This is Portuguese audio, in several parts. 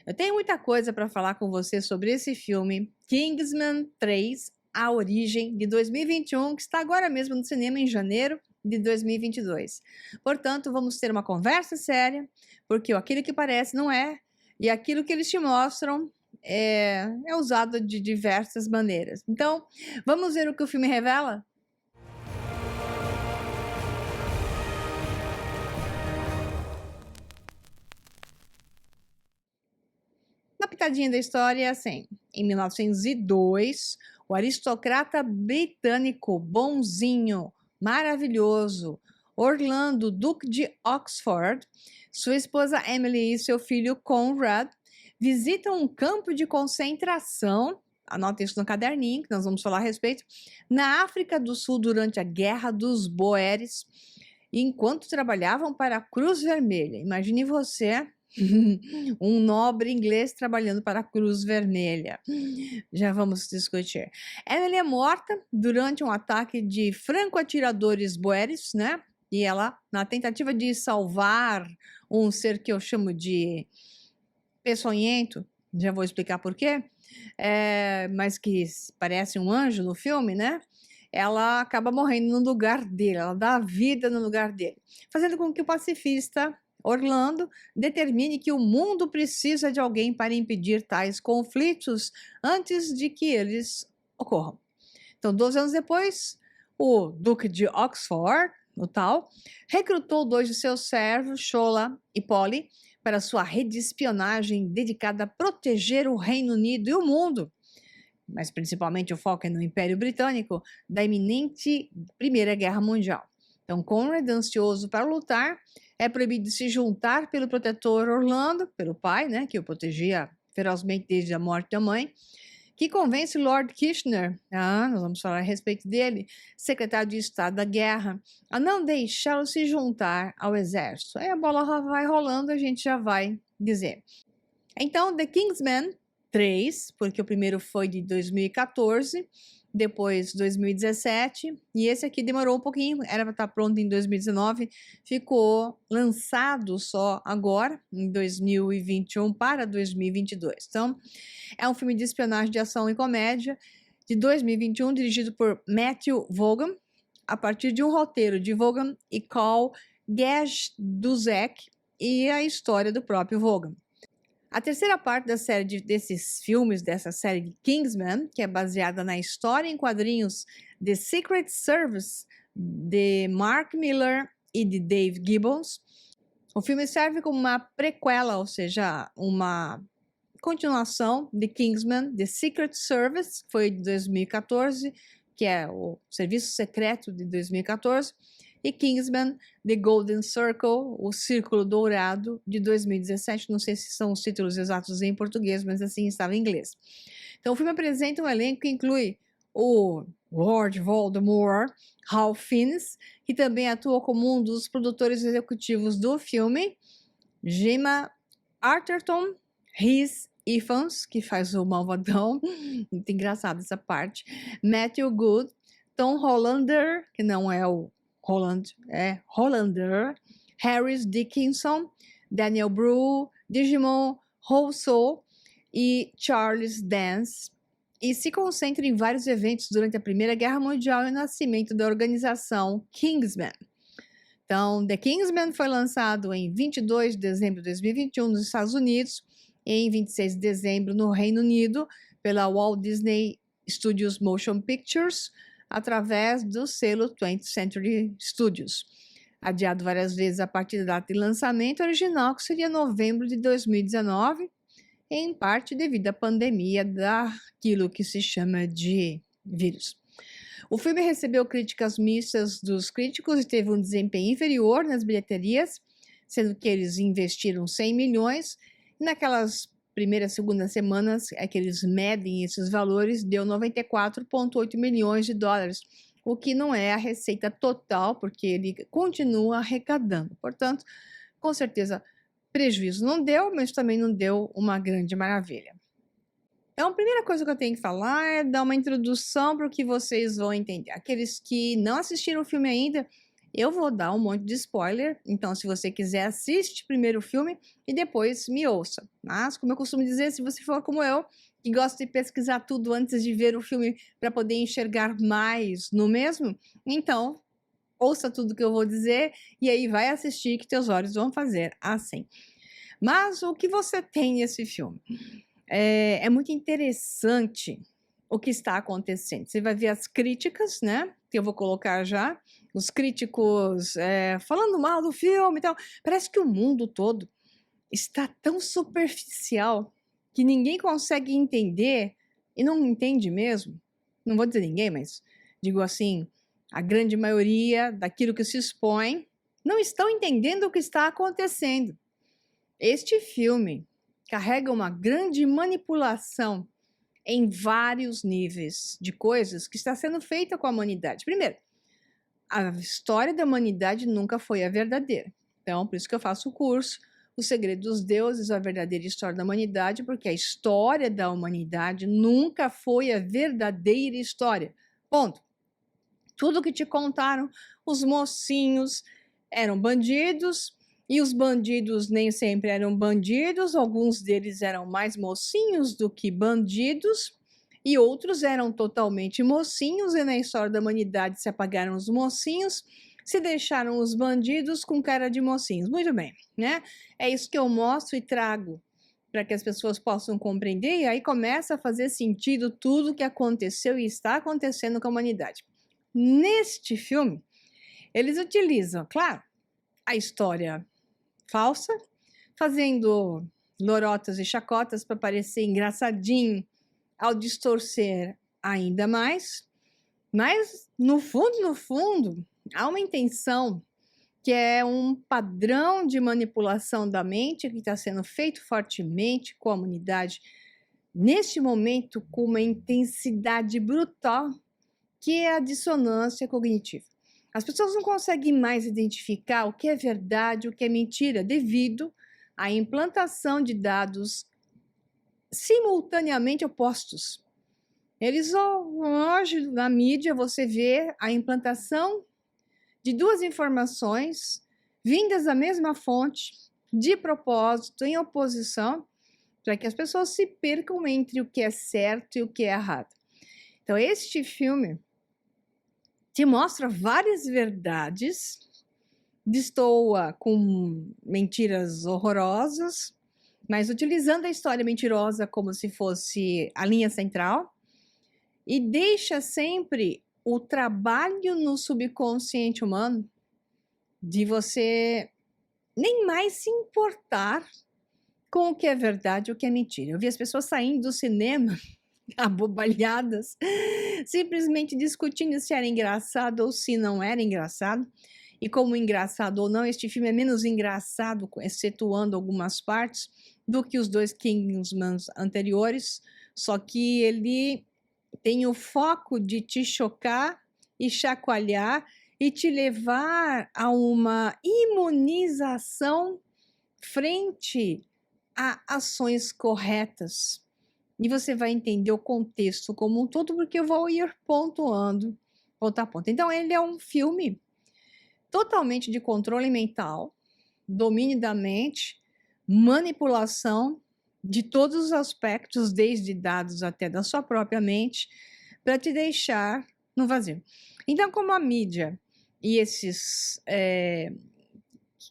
Eu tenho muita coisa para falar com você sobre esse filme, Kingsman 3, A Origem, de 2021, que está agora mesmo no cinema em janeiro de 2022. Portanto, vamos ter uma conversa séria, porque aquilo que parece não é, e aquilo que eles te mostram é usado de diversas maneiras. Então, vamos ver o que o filme revela? Uma pitadinha da história é assim: em 1902, o aristocrata britânico bonzinho, maravilhoso, Orlando, Duque de Oxford, sua esposa Emily e seu filho Conrad visitam um campo de concentração, anota isso no caderninho que nós vamos falar a respeito, na África do Sul durante a Guerra dos Boeres, enquanto trabalhavam para a Cruz Vermelha. Imagine você um nobre inglês trabalhando para a Cruz Vermelha. Já vamos discutir. Ela é morta durante um ataque de franco-atiradores boeres, né? E ela, na tentativa de salvar um ser que eu chamo de peçonhento, já vou explicar por quê, mas que parece um anjo no filme, né? Ela acaba morrendo no lugar dele, ela dá a vida no lugar dele, fazendo com que o pacifista Orlando determine que o mundo precisa de alguém para impedir tais conflitos antes de que eles ocorram. Então, 12 anos depois, o Duque de Oxford, o tal, recrutou dois de seus servos, Shola e Polly, para sua rede de espionagem dedicada a proteger o Reino Unido e o mundo, mas principalmente o foco é no Império Britânico, da iminente Primeira Guerra Mundial. Então, Conrad, ansioso para lutar, é proibido de se juntar pelo protetor Orlando, pelo pai, né, que o protegia ferozmente desde a morte da mãe, que convence Lord Kitchener, nós vamos falar a respeito dele, secretário de Estado da Guerra, a não deixá-lo se juntar ao exército. Aí a bola vai rolando, a gente já vai dizer. Então, The Kingsman 3, porque o primeiro foi de 2014, depois 2017, e esse aqui demorou um pouquinho, era para estar pronto em 2019, ficou lançado só agora, em 2021 para 2022. Então, é um filme de espionagem, de ação e comédia, de 2021, dirigido por Matthew Vaughn, a partir de um roteiro de Vaughn e Carl Gajdusek, e a história do próprio Vaughn. A terceira parte da série desses filmes, dessa série de Kingsman, que é baseada na história em quadrinhos The Secret Service, de Mark Millar e de Dave Gibbons. O filme serve como uma prequela, ou seja, uma continuação de Kingsman, The Secret Service, que foi de 2014, que é o Serviço Secreto de 2014, e Kingsman, The Golden Circle, o Círculo Dourado, de 2017. Não sei se são os títulos exatos em português, mas assim estava em inglês. Então o filme apresenta um elenco que inclui o Lord Voldemort, Ralph Fiennes, que também atua como um dos produtores executivos do filme, Gemma Arterton, Rhys Ifans, que faz o malvadão, muito engraçado essa parte, Matthew Good, Tom Hollander, que não é o Holland, é Hollander, Harris Dickinson, Daniel Bru, Digimon Rousseau e Charles Dance, e se concentra em vários eventos durante a Primeira Guerra Mundial e o nascimento da organização Kingsman. Então, The Kingsman foi lançado em 22 de dezembro de 2021 nos Estados Unidos e em 26 de dezembro no Reino Unido pela Walt Disney Studios Motion Pictures, através do selo 20th Century Studios. Adiado várias vezes a partir da data de lançamento original, que seria novembro de 2019, em parte devido à pandemia daquilo que se chama de vírus. O filme recebeu críticas mistas dos críticos e teve um desempenho inferior nas bilheterias, sendo que eles investiram 100 milhões, e naquelas primeiras, segundas semanas, que eles medem esses valores, deu 94,8 milhões de dólares, o que não é a receita total, porque ele continua arrecadando. Portanto, com certeza, prejuízo não deu, mas também não deu uma grande maravilha. Então, a primeira coisa que eu tenho que falar é dar uma introdução para o que vocês vão entender. Aqueles que não assistiram o filme ainda, Eu vou dar um monte de spoiler, então se você quiser, assiste primeiro o filme e depois me ouça. Mas, como eu costumo dizer, se você for como eu, que gosta de pesquisar tudo antes de ver o filme para poder enxergar mais no mesmo, então ouça tudo que eu vou dizer e aí vai assistir que teus olhos vão fazer assim. Mas o que você tem nesse filme? É muito interessante o que está acontecendo. Você vai ver as críticas, né? Que eu vou colocar já. Os críticos falando mal do filme e tal. Parece que o mundo todo está tão superficial que ninguém consegue entender e não entende mesmo. Não vou dizer ninguém, mas digo assim, a grande maioria daquilo que se expõe não estão entendendo o que está acontecendo. Este filme carrega uma grande manipulação em vários níveis de coisas que está sendo feita com a humanidade. Primeiro, a história da humanidade nunca foi a verdadeira. Então, por isso que eu faço o curso O Segredo dos Deuses, a verdadeira história da humanidade, porque a história da humanidade nunca foi a verdadeira história. Ponto. Tudo que te contaram, os mocinhos eram bandidos, e os bandidos nem sempre eram bandidos, alguns deles eram mais mocinhos do que bandidos, e outros eram totalmente mocinhos, e na história da humanidade se apagaram os mocinhos, se deixaram os bandidos com cara de mocinhos. Muito bem, né? É isso que eu mostro e trago para que as pessoas possam compreender, e aí começa a fazer sentido tudo o que aconteceu e está acontecendo com a humanidade. Neste filme, eles utilizam, claro, a história falsa, fazendo lorotas e chacotas para parecer engraçadinho ao distorcer ainda mais, mas no fundo, há uma intenção que é um padrão de manipulação da mente que está sendo feito fortemente com a humanidade neste momento com uma intensidade brutal, que é a dissonância cognitiva. As pessoas não conseguem mais identificar o que é verdade, o que é mentira, devido à implantação de dados simultaneamente opostos. Eles hoje na mídia você vê a implantação de duas informações vindas da mesma fonte, de propósito, em oposição, para que as pessoas se percam entre o que é certo e o que é errado. Então, este filme te mostra várias verdades, destoa com mentiras horrorosas, mas utilizando a história mentirosa como se fosse a linha central, e deixa sempre o trabalho no subconsciente humano de você nem mais se importar com o que é verdade e o que é mentira. Eu vi as pessoas saindo do cinema abobalhadas, simplesmente discutindo se era engraçado ou se não era engraçado. E como engraçado ou não, este filme é menos engraçado, excetuando algumas partes, do que os dois Kingsmans anteriores, só que ele tem o foco de te chocar e chacoalhar e te levar a uma imunização frente a ações corretas. E você vai entender o contexto como um todo, porque eu vou ir pontuando ponto a ponto. Então, ele é um filme totalmente de controle mental, domínio da mente, manipulação de todos os aspectos, desde dados até da sua própria mente, para te deixar no vazio. Então, como a mídia e esses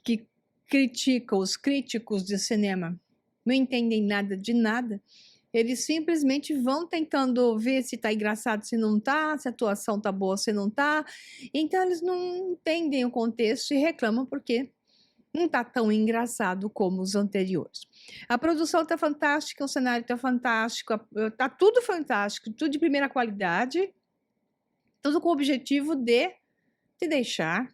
que criticam, os críticos de cinema, não entendem nada de nada, eles simplesmente vão tentando ver se tá engraçado, se não tá, se a atuação tá boa, se não tá. Então eles não entendem o contexto e reclamam porque não tá tão engraçado como os anteriores. A produção tá fantástica, o cenário tá fantástico, tá tudo fantástico, tudo de primeira qualidade, tudo com o objetivo de te deixar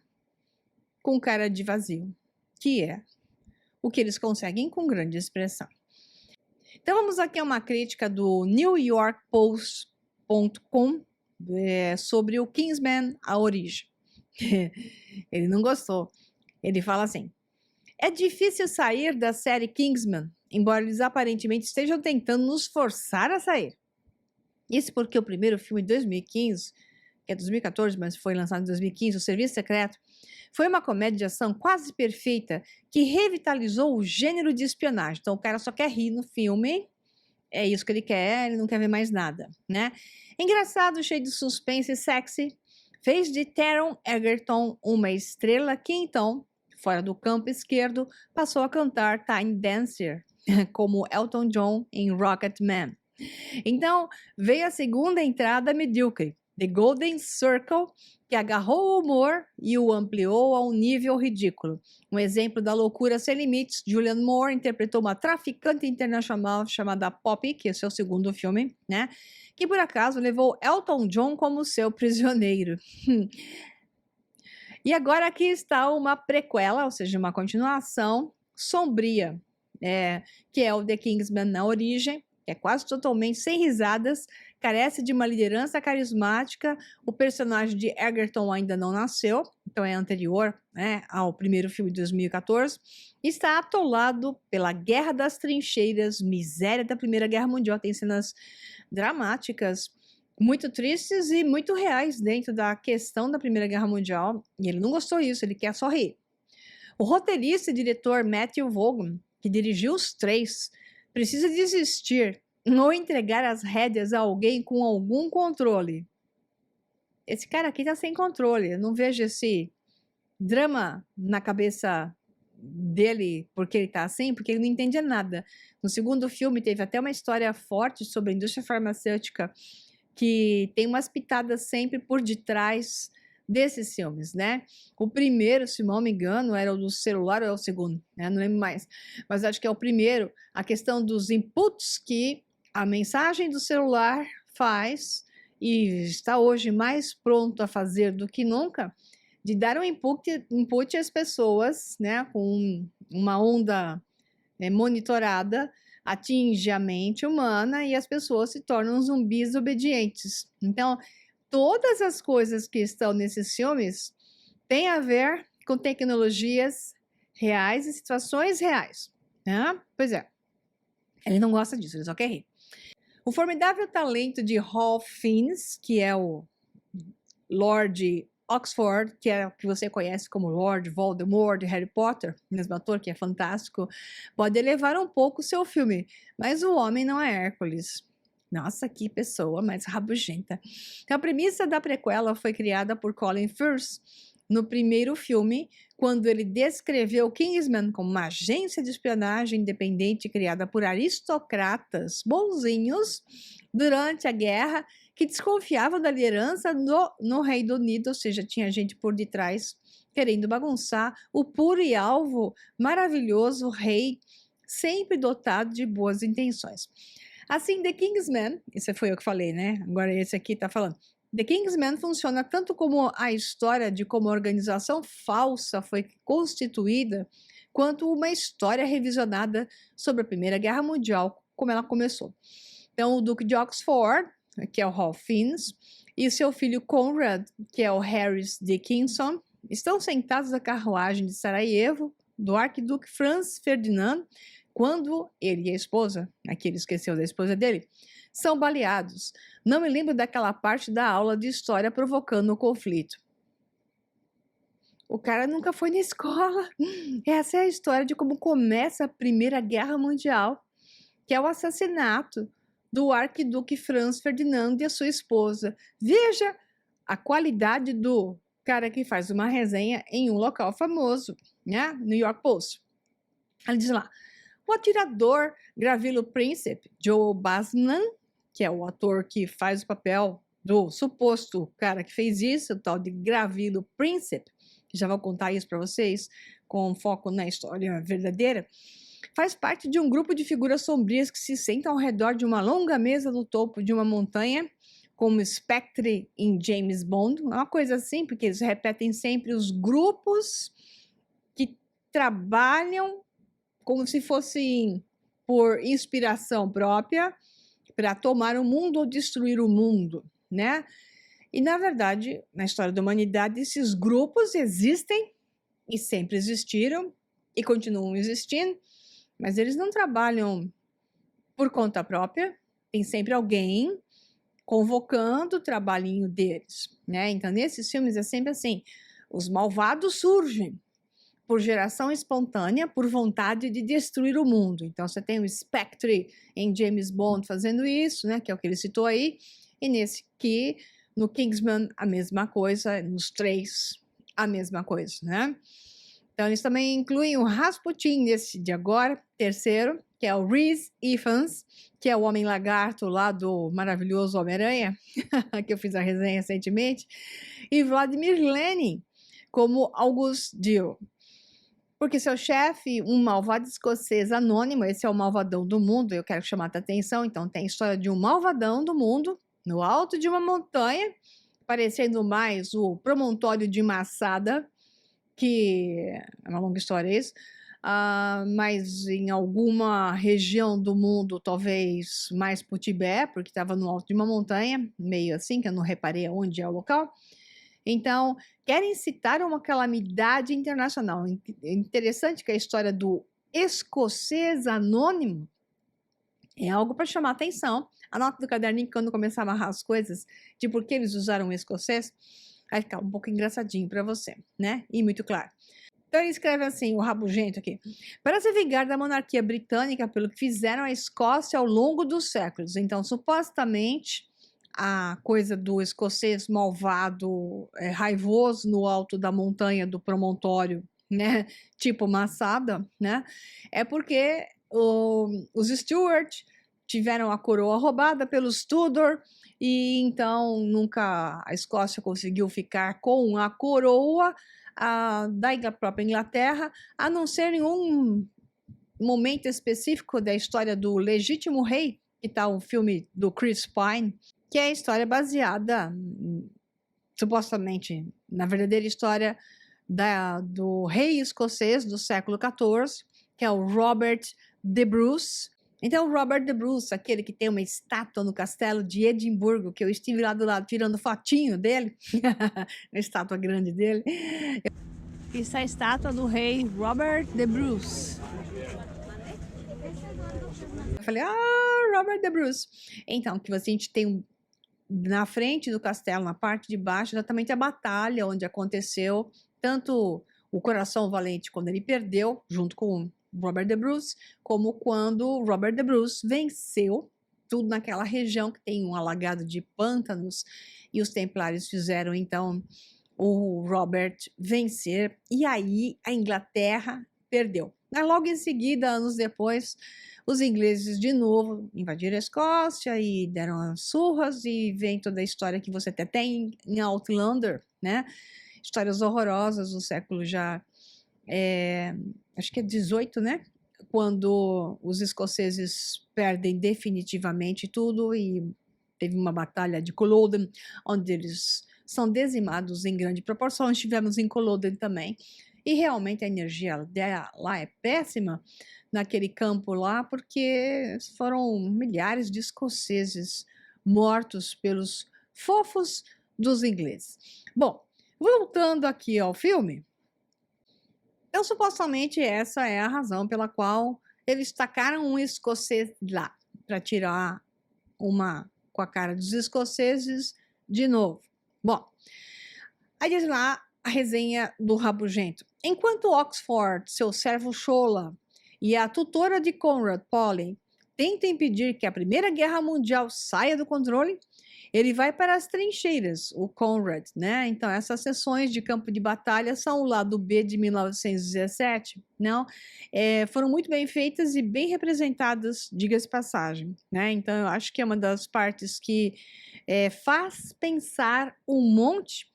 com cara de vazio, que é o que eles conseguem com grande expressão. Então vamos aqui a uma crítica do NewYorkPost.com sobre o Kingsman, a origem. Ele não gostou. Ele fala assim: é difícil sair da série Kingsman, embora eles aparentemente estejam tentando nos forçar a sair. Isso porque o primeiro filme de 2015, que é 2014, mas foi lançado em 2015, O Serviço Secreto, Foi uma comédia de ação quase perfeita que revitalizou o gênero de espionagem. Então o cara só quer rir no filme, é isso que ele quer, ele não quer ver mais nada, né? Engraçado, cheio de suspense e sexy, fez de Taron Egerton uma estrela que então, fora do campo esquerdo, passou a cantar Tiny Dancer, como Elton John em Rocketman. Então, veio a segunda entrada medíocre, The Golden Circle, que agarrou o humor e o ampliou a um nível ridículo. Um exemplo da loucura sem limites, Julianne Moore interpretou uma traficante internacional chamada Poppy, que é o seu segundo filme, né? Que por acaso levou Elton John como seu prisioneiro. E agora aqui está uma prequela, ou seja, uma continuação sombria, que é o The Kingsman na origem, que é quase totalmente sem risadas, carece de uma liderança carismática, o personagem de Egerton ainda não nasceu, então é anterior, né, ao primeiro filme de 2014, está atolado pela Guerra das Trincheiras, miséria da Primeira Guerra Mundial, tem cenas dramáticas, muito tristes e muito reais dentro da questão da Primeira Guerra Mundial, e ele não gostou disso, ele quer só rir. O roteirista e diretor Matthew Vaughn, que dirigiu os três, precisa desistir ou entregar as rédeas a alguém com algum controle. Esse cara aqui tá sem controle, eu não vejo esse drama na cabeça dele porque ele tá assim, porque ele não entende nada. No segundo filme teve até uma história forte sobre a indústria farmacêutica que tem umas pitadas sempre por detrás desses filmes, né? O primeiro, se não me engano, era o do celular ou é o segundo, né? Não lembro mais, mas acho que é o primeiro, a questão dos inputs que a mensagem do celular faz e está hoje mais pronto a fazer do que nunca, de dar um input às pessoas, né? Com uma onda monitorada, atinge a mente humana e as pessoas se tornam zumbis obedientes. Então, todas as coisas que estão nesses filmes têm a ver com tecnologias reais e situações reais, né? Pois é, ele não gosta disso, ele só quer rir. O formidável talento de Ralph Fiennes, que é o Lord Oxford, que é o que você conhece como Lord Voldemort de Harry Potter, mesmo ator que é fantástico, pode elevar um pouco o seu filme, mas o homem não é Hércules. Nossa, que pessoa mais rabugenta. Então, a premissa da prequela foi criada por Colin Firth no primeiro filme, quando ele descreveu Kingsman como uma agência de espionagem independente criada por aristocratas bonzinhos durante a guerra que desconfiavam da liderança no Reino Unido, ou seja, tinha gente por detrás querendo bagunçar o puro e alvo maravilhoso rei, sempre dotado de boas intenções. Assim, The Kingsman, isso foi eu que falei, né? Agora esse aqui tá falando. The Kingsman funciona tanto como a história de como a organização falsa foi constituída, quanto uma história revisionada sobre a Primeira Guerra Mundial, como ela começou. Então, o Duque de Oxford, que é o Ralph Fiennes, e seu filho Conrad, que é o Harris Dickinson, estão sentados na carruagem de Sarajevo, do arquiduque Franz Ferdinand, quando ele e a esposa, aqui ele esqueceu da esposa dele, são baleados. Não me lembro daquela parte da aula de história provocando o conflito. O cara nunca foi na escola. Essa é a história de como começa a Primeira Guerra Mundial, que é o assassinato do arquiduque Franz Ferdinand e a sua esposa. Veja a qualidade do cara que faz uma resenha em um local famoso, né? New York Post. Ele diz lá, o atirador Gravilo Príncipe, Joe Basman, que é o ator que faz o papel do suposto cara que fez isso, o tal de Gravilo Príncipe, que já vou contar isso para vocês, com foco na história verdadeira, faz parte de um grupo de figuras sombrias que se sentam ao redor de uma longa mesa no topo de uma montanha, como Spectre em James Bond, uma coisa assim, porque eles repetem sempre os grupos que trabalham como se fossem por inspiração própria para tomar o mundo ou destruir o mundo, né? E, na verdade, na história da humanidade, esses grupos existem e sempre existiram e continuam existindo, mas eles não trabalham por conta própria, tem sempre alguém convocando o trabalhinho deles, né? Então, nesses filmes é sempre assim, Os malvados surgem por geração espontânea, por vontade de destruir o mundo. Então, você tem o Spectre em James Bond fazendo isso, né, que é o que ele citou aí, e nesse aqui, no Kingsman, a mesma coisa, nos três, a mesma coisa, né? Então, eles também incluem o Rasputin nesse de agora, terceiro, que é o Rhys Ifans, que é o Homem-Lagarto lá do maravilhoso Homem-Aranha, que eu fiz a resenha recentemente, e Vladimir Lenin como August Dill. Porque seu chefe, um malvado escocês anônimo, esse é o malvadão do mundo, eu quero chamar a atenção, então tem a história de um malvadão do mundo, no alto de uma montanha, parecendo mais o promontório de Massada, que é uma longa história isso, mas em alguma região do mundo, talvez mais pro Tibete, porque estava no alto de uma montanha, meio assim, que eu não reparei onde é o local. Então, querem citar uma calamidade internacional. Interessante que a história do escocês anônimo é algo para chamar atenção. Anota do caderninho que quando começar a amarrar as coisas de por que eles usaram o escocês, vai ficar um pouco engraçadinho para você, né? E muito claro. Então ele escreve assim, o rabugento aqui. Para se vingar da monarquia britânica pelo que fizeram à Escócia ao longo dos séculos. Então, supostamente, a coisa do escocês malvado, raivoso no alto da montanha do promontório, né? Tipo Massada, né? É porque os Stuart tiveram a coroa roubada pelos Tudor e então nunca a Escócia conseguiu ficar com a coroa da própria Inglaterra, a não ser em um momento específico da história do Legítimo Rei, que está o filme do Chris Pine, que é a história baseada, supostamente, na verdadeira história do rei escocês do século XIV, que é o Robert de Bruce. Então, o Robert de Bruce, aquele que tem uma estátua no castelo de Edimburgo, que eu estive lá do lado tirando fotinho dele, a estátua grande dele. Isso é a estátua do rei Robert de Bruce. Eu falei, Robert de Bruce. Então, que a gente tem na frente do castelo, na parte de baixo, exatamente a batalha onde aconteceu tanto o Coração Valente, quando ele perdeu, junto com Robert de Bruce, como quando Robert de Bruce venceu tudo naquela região que tem um alagado de pântanos, e os templários fizeram, então, o Robert vencer, e aí a Inglaterra perdeu. Mas logo em seguida, anos depois, os ingleses de novo invadiram a Escócia e deram as surras, e vem toda a história que você até tem em Outlander, né? Histórias horrorosas do século já, acho que é 18, né? Quando os escoceses perdem definitivamente tudo e teve uma batalha de Culloden, onde eles são dizimados em grande proporção. Estivemos em Culloden também. E realmente a energia lá é péssima naquele campo lá, porque foram milhares de escoceses mortos pelos fofos dos ingleses. Bom, voltando aqui ao filme, então supostamente essa é a razão pela qual eles tacaram um escocês lá, para tirar uma com a cara dos escoceses de novo. Bom, aí diz lá a resenha do rabugento. Enquanto Oxford, seu servo Shola, e a tutora de Conrad, Polly, tentam impedir que a Primeira Guerra Mundial saia do controle, ele vai para as trincheiras, o Conrad, né? Então, essas sessões de campo de batalha são o lado B de 1917, não? Foram muito bem feitas e bem representadas, diga-se passagem, né? Então, eu acho que é uma das partes que faz pensar um monte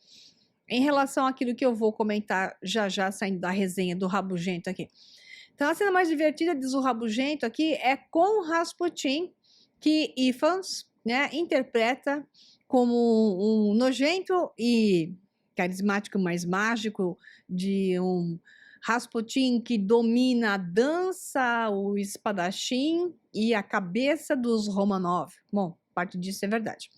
em relação àquilo que eu vou comentar já saindo da resenha do rabugento aqui. Então, a cena mais divertida, diz o rabugento aqui, é com Rasputin, que Ifans, né, interpreta como um nojento e carismático, mais mágico, de um Rasputin que domina a dança, o espadachim e a cabeça dos Romanov. Bom, parte disso é verdade.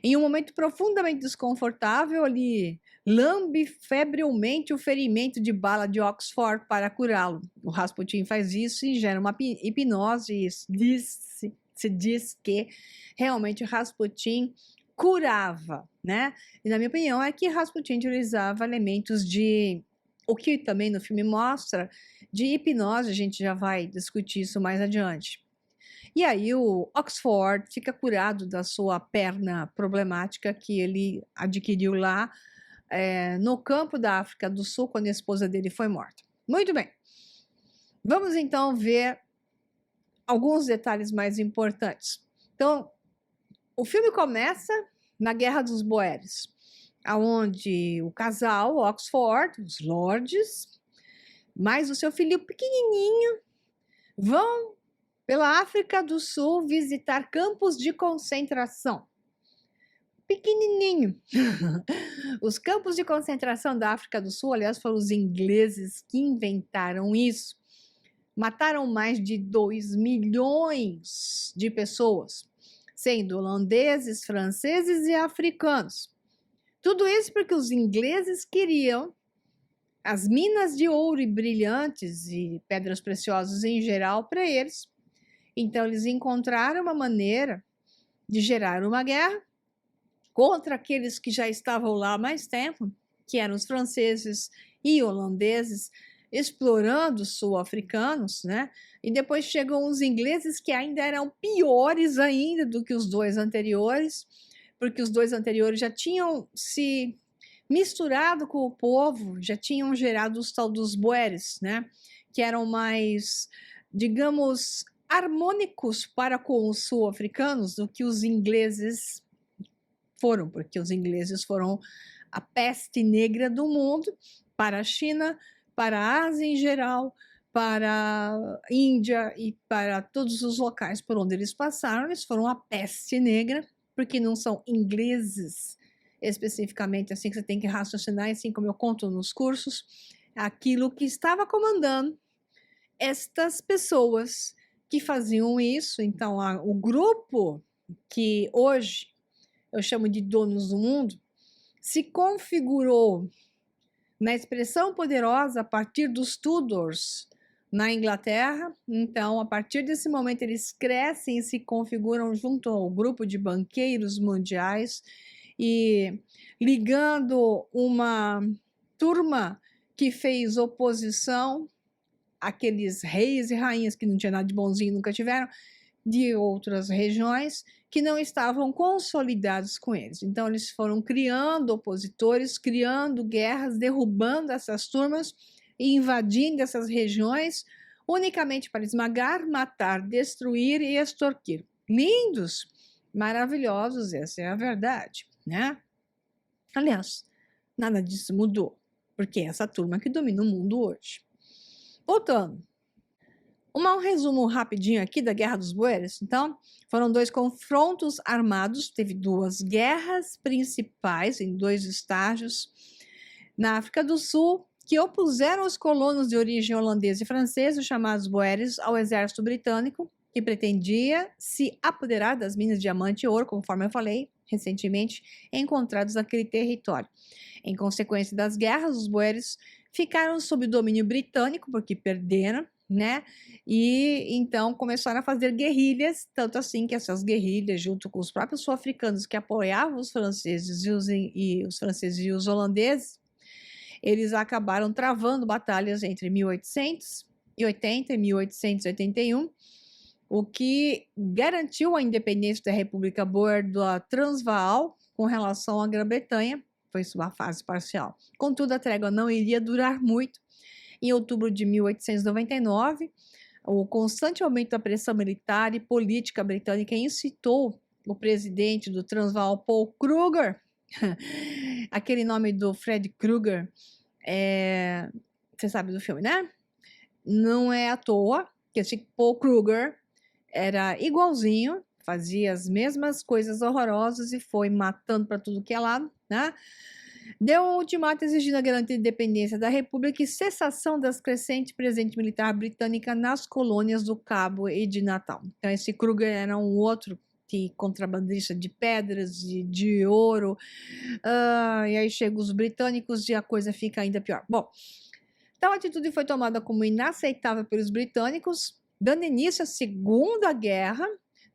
Em um momento profundamente desconfortável, ele lambe febrilmente o ferimento de bala de Oxford para curá-lo. O Rasputin faz isso e gera uma hipnose, e se diz que realmente Rasputin curava, né? E na minha opinião é que Rasputin utilizava elementos de, o que também no filme mostra, de hipnose, a gente já vai discutir isso mais adiante. E aí o Oxford fica curado da sua perna problemática que ele adquiriu lá no campo da África do Sul, quando a esposa dele foi morta. Muito bem. Vamos então ver alguns detalhes mais importantes. Então, o filme começa na Guerra dos Boeres, onde o casal Oxford, os lords, mais o seu filho pequenininho, vão pela África do Sul visitar campos de concentração. Pequenininho. Os campos de concentração da África do Sul, aliás, foram os ingleses que inventaram isso. Mataram mais de 2 milhões de pessoas, sendo holandeses, franceses e africanos. Tudo isso porque os ingleses queriam as minas de ouro e brilhantes e pedras preciosas em geral para eles. Então, eles encontraram uma maneira de gerar uma guerra contra aqueles que já estavam lá há mais tempo, que eram os franceses e holandeses, explorando os sul-africanos, né? E depois chegam os ingleses, que ainda eram piores ainda do que os dois anteriores, porque os dois anteriores já tinham se misturado com o povo, já tinham gerado os tal dos boeres, né? Que eram mais, digamos, harmônicos para com os sul-africanos do que os ingleses foram, porque os ingleses foram a peste negra do mundo para a China, para a Ásia em geral, para a Índia e para todos os locais por onde eles passaram. Eles foram a peste negra, porque não são ingleses especificamente, assim que você tem que raciocinar, assim como eu conto nos cursos, aquilo que estava comandando estas pessoas que faziam isso. Então, o grupo que hoje eu chamo de donos do mundo, se configurou na expressão poderosa a partir dos Tudors na Inglaterra. Então, a partir desse momento, eles crescem e se configuram junto ao grupo de banqueiros mundiais e ligando uma turma que fez oposição àqueles reis e rainhas que não tinha nada de bonzinho, nunca tiveram, de outras regiões que não estavam consolidados com eles. Então, eles foram criando opositores, criando guerras, derrubando essas turmas e invadindo essas regiões unicamente para esmagar, matar, destruir e extorquir. Lindos, maravilhosos, essa é a verdade, né? Aliás, nada disso mudou, porque é essa turma que domina o mundo hoje. Voltando. Um resumo rapidinho aqui da Guerra dos Boeres. Então, foram 2 confrontos armados, teve 2 guerras principais em 2 estágios na África do Sul, que opuseram os colonos de origem holandesa e francesa, chamados Boeres, ao exército britânico, que pretendia se apoderar das minas de diamante e ouro, conforme eu falei recentemente, encontrados naquele território. Em consequência das guerras, os Boeres ficaram sob domínio britânico, porque perderam, né? E então começaram a fazer guerrilhas, tanto assim que essas guerrilhas, junto com os próprios sul-africanos que apoiavam os franceses e os holandeses, eles acabaram travando batalhas entre 1880 e 1881, o que garantiu a independência da República Boer da Transvaal com relação à Grã-Bretanha. Foi sua fase parcial. Contudo, a trégua não iria durar muito. Em outubro de 1899, o constante aumento da pressão militar e política britânica incitou o presidente do Transvaal, Paul Kruger, aquele nome do Fred Krueger, você sabe do filme, né? Não é à toa que esse Paul Kruger era igualzinho, fazia as mesmas coisas horrorosas e foi matando para tudo que é lado, né? Deu um ultimato exigindo a garantia de independência da República e cessação das crescentes presença militar britânica nas colônias do Cabo e de Natal. Então, esse Kruger era um outro contrabandista de pedras, de ouro, e aí chegam os britânicos e a coisa fica ainda pior. Bom, tal atitude foi tomada como inaceitável pelos britânicos, dando início à Segunda Guerra,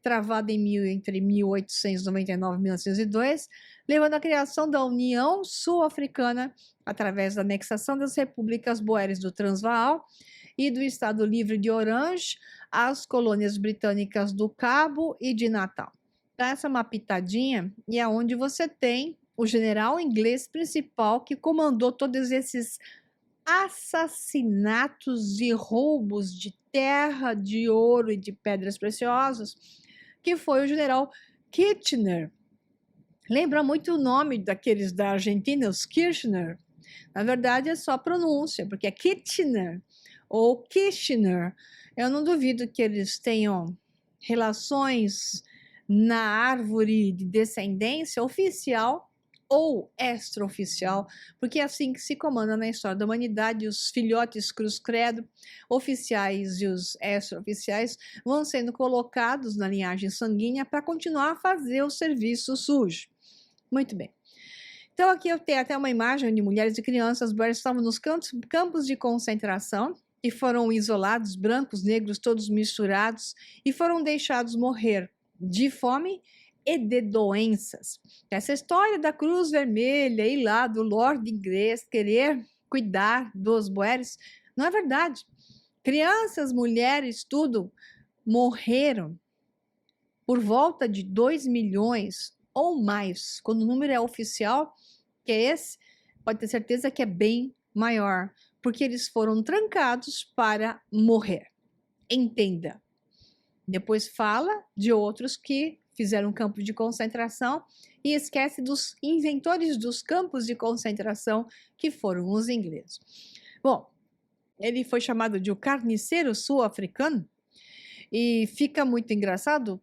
travada entre 1899 e 1902, levando à criação da União Sul-Africana através da anexação das repúblicas boeres do Transvaal e do Estado Livre de Orange às colônias britânicas do Cabo e de Natal. Então, essa é uma pitadinha e é onde você tem o general inglês principal que comandou todos esses assassinatos e roubos de terra, de ouro e de pedras preciosas, que foi o general Kitchener. Lembra muito o nome daqueles da Argentina, os Kirchner. Na verdade, é só pronúncia, porque é Kitchener ou Kitchener. Eu não duvido que eles tenham relações na árvore de descendência oficial ou extraoficial, porque é assim que se comanda na história da humanidade. Os filhotes cruz credo, oficiais e os extraoficiais, vão sendo colocados na linhagem sanguínea para continuar a fazer o serviço sujo. Muito bem. Então aqui eu tenho até uma imagem de mulheres e crianças, boeres estavam nos campos de concentração e foram isolados, brancos, negros, todos misturados, e foram deixados morrer de fome e de doenças. Essa história da Cruz Vermelha e lá do Lorde inglês querer cuidar dos boeres não é verdade. Crianças, mulheres, tudo morreram por volta de 2 milhões ou mais. Quando o número é oficial, que é esse, pode ter certeza que é bem maior, porque eles foram trancados para morrer. Entenda. Depois fala de outros que fizeram campos de concentração e esquece dos inventores dos campos de concentração, que foram os ingleses. Bom, ele foi chamado de o carniceiro sul-africano e fica muito engraçado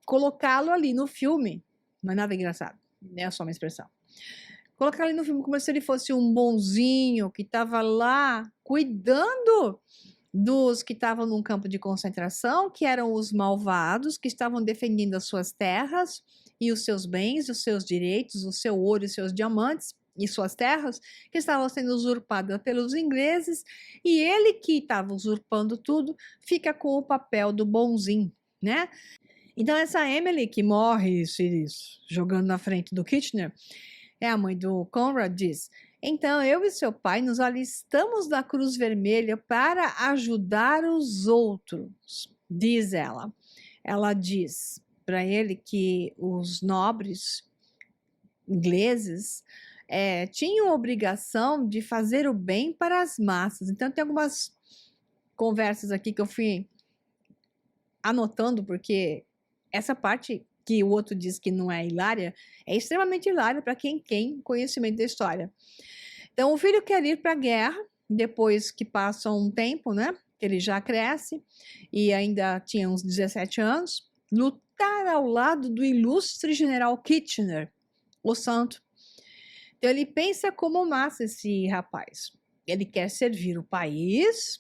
colocá-lo ali no filme. Não é nada engraçado, é só uma expressão. Colocar ali no filme como se ele fosse um bonzinho que estava lá cuidando dos que estavam num campo de concentração, que eram os malvados, que estavam defendendo as suas terras e os seus bens, os seus direitos, o seu ouro e seus diamantes e suas terras, que estavam sendo usurpadas pelos ingleses, e ele que estava usurpando tudo, fica com o papel do bonzinho, né? Então essa Emily que morre se jogando na frente do Kitchener, é a mãe do Conrad, diz: então eu e seu pai nos alistamos da Cruz Vermelha para ajudar os outros, diz ela. Ela diz para ele que os nobres ingleses tinham obrigação de fazer o bem para as massas. Então tem algumas conversas aqui que eu fui anotando, porque essa parte que o outro diz que não é hilária, é extremamente hilária para quem tem conhecimento da história. Então, o filho quer ir para a guerra, depois que passa um tempo, né? Ele já cresce e ainda tinha uns 17 anos, lutar ao lado do ilustre general Kitchener, o santo. Então, ele pensa como massa esse rapaz. Ele quer servir o país,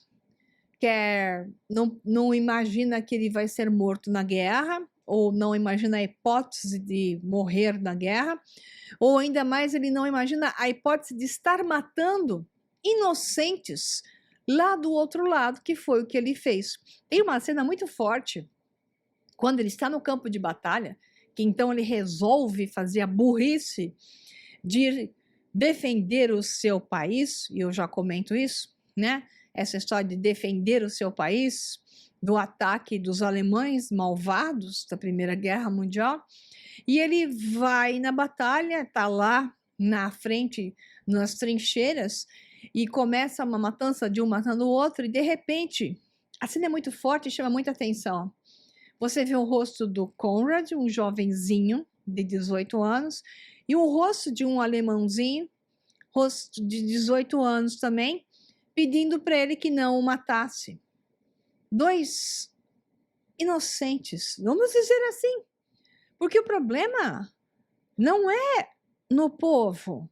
não imagina que ele vai ser morto na guerra, ou não imagina a hipótese de morrer na guerra, ou ainda mais ele não imagina a hipótese de estar matando inocentes lá do outro lado, que foi o que ele fez. Tem uma cena muito forte, quando ele está no campo de batalha, que então ele resolve fazer a burrice de defender o seu país, e eu já comento isso, né? Essa história de defender o seu país do ataque dos alemães malvados da Primeira Guerra Mundial, e ele vai na batalha, tá lá na frente, nas trincheiras, e começa uma matança de um matando o outro, e de repente, a cena é muito forte e chama muita atenção. Você vê o rosto do Conrad, um jovenzinho de 18 anos, e o rosto de um alemãozinho, rosto de 18 anos também, pedindo para ele que não o matasse. 2 inocentes, vamos dizer assim, porque o problema não é no povo,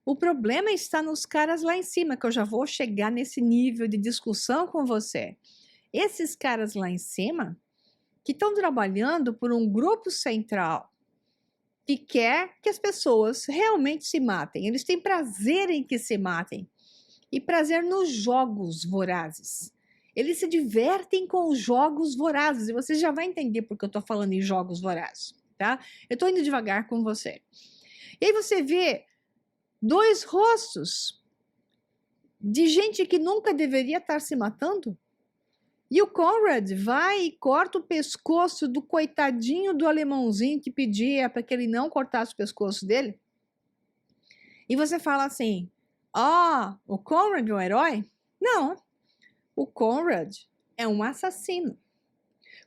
o problema está nos caras lá em cima, que eu já vou chegar nesse nível de discussão com você. Esses caras lá em cima, que estão trabalhando por um grupo central, que quer que as pessoas realmente se matem, eles têm prazer em que se matem, e prazer nos jogos vorazes. Eles se divertem com os jogos vorazes. E você já vai entender porque eu estou falando em jogos vorazes, tá? Eu estou indo devagar com você. E aí você vê dois rostos de gente que nunca deveria estar se matando. E o Conrad vai e corta o pescoço do coitadinho do alemãozinho que pedia para que ele não cortasse o pescoço dele. E você fala assim, o Conrad é um herói? Não, o Conrad é um assassino.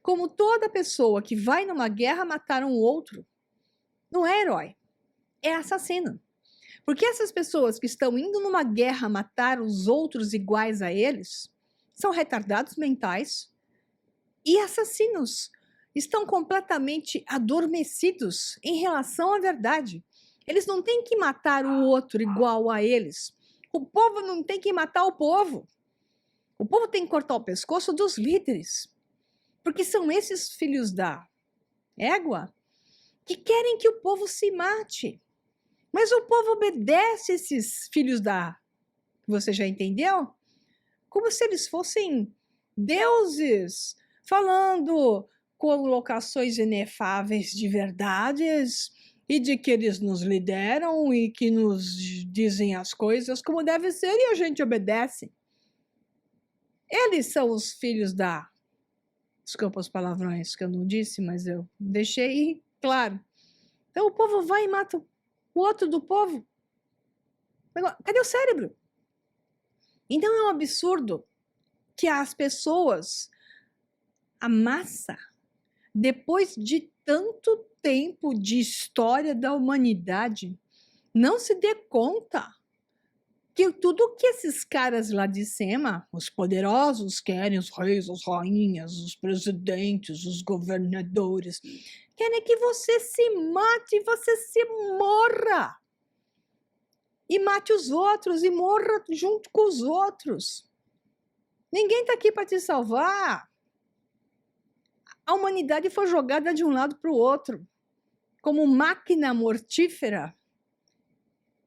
Como toda pessoa que vai numa guerra matar um outro, não é herói, é assassino. Porque essas pessoas que estão indo numa guerra matar os outros iguais a eles, são retardados mentais e assassinos. Estão completamente adormecidos em relação à verdade. Eles não têm que matar o outro igual a eles. O povo não tem que matar o povo. O povo tem que cortar o pescoço dos líderes. Porque são esses filhos da égua que querem que o povo se mate. Mas o povo obedece esses filhos da... Você já entendeu? Como se eles fossem deuses, falando colocações inefáveis de verdades e de que eles nos lideram e que nos dizem as coisas como deve ser e a gente obedece. Eles são os filhos da... Desculpa os palavrões que eu não disse, mas eu deixei claro. Então o povo vai e mata o outro do povo. Cadê o cérebro? Então é um absurdo que as pessoas, a massa, depois de tanto tempo de história da humanidade, não se dê conta que tudo que esses caras lá de cima, os poderosos querem, os reis, as rainhas, os presidentes, os governadores, querem que você se mate, você se morra. E mate os outros e morra junto com os outros. Ninguém está aqui para te salvar. A humanidade foi jogada de um lado para o outro, como máquina mortífera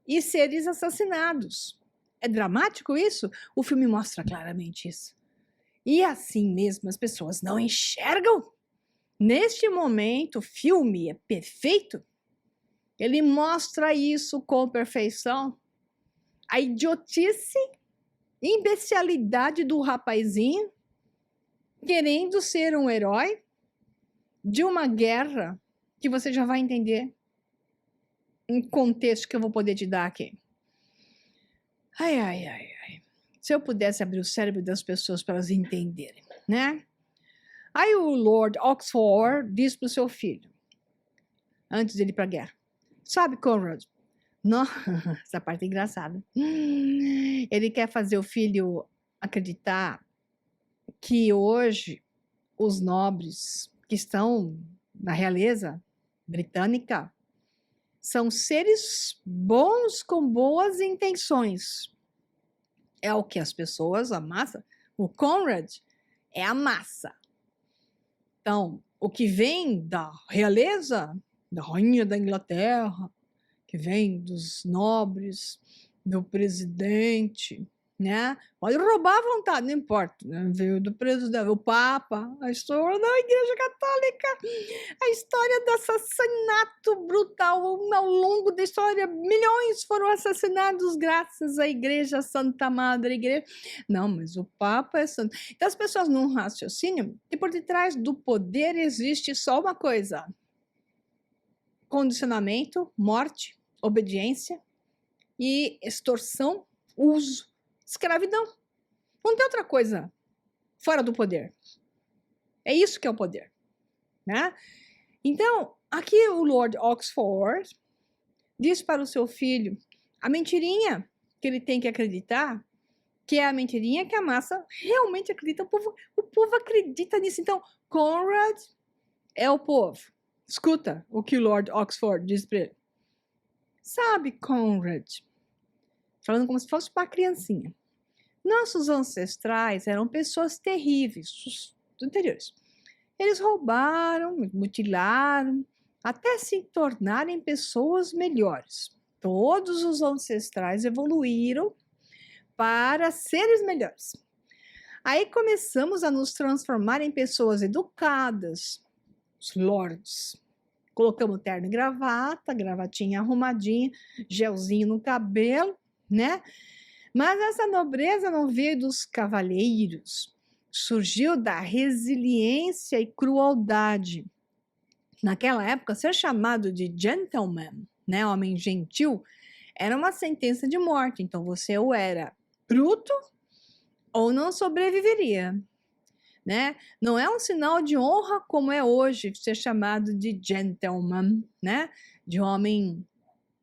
e seres assassinados. É dramático isso? O filme mostra claramente isso. E assim mesmo as pessoas não enxergam. Neste momento, o filme é perfeito. Ele mostra isso com perfeição. A idiotice, imbecilidade do rapazinho querendo ser um herói de uma guerra que você já vai entender em contexto que eu vou poder te dar aqui. Ai, ai, ai, ai. Se eu pudesse abrir o cérebro das pessoas para elas entenderem, né? Aí o Lord Oxford diz para o seu filho, antes dele ir para a guerra, sabe, Conrad? Não, essa parte é engraçada. Ele quer fazer o filho acreditar que hoje os nobres que estão na realeza britânica são seres bons com boas intenções. É o que as pessoas, a massa, o Conrad é a massa. Então, o que vem da realeza, da rainha da Inglaterra, que vem dos nobres, do presidente, né? Pode roubar à vontade, não importa. Né? Veio do presidente, o Papa, a história da Igreja Católica, a história do assassinato brutal ao longo da história. Milhões foram assassinados graças à Igreja Santa Madre Igreja. Não, mas o Papa é santo. Então as pessoas não raciocinam e por detrás do poder existe só uma coisa: condicionamento, morte, obediência e extorsão, uso, escravidão. Não tem outra coisa fora do poder. É isso que é o poder, né? Então, aqui o Lord Oxford diz para o seu filho a mentirinha que ele tem que acreditar, que é a mentirinha que a massa realmente acredita. O povo acredita nisso. Então, Conrad é o povo. Escuta o que o Lord Oxford diz para ele. Sabe, Conrad, falando como se fosse para uma criancinha, nossos ancestrais eram pessoas terríveis, os anteriores. Eles roubaram, mutilaram, até se tornarem pessoas melhores. Todos os ancestrais evoluíram para seres melhores. Aí começamos a nos transformar em pessoas educadas, os lords. Colocamos terno e gravata, gravatinha arrumadinha, gelzinho no cabelo, né? Mas essa nobreza não veio dos cavalheiros, surgiu da resiliência e crueldade. Naquela época, ser chamado de gentleman, né, homem gentil, era uma sentença de morte. Então você ou era bruto ou não sobreviveria, né? Não é um sinal de honra como é hoje ser chamado de gentleman, né? De homem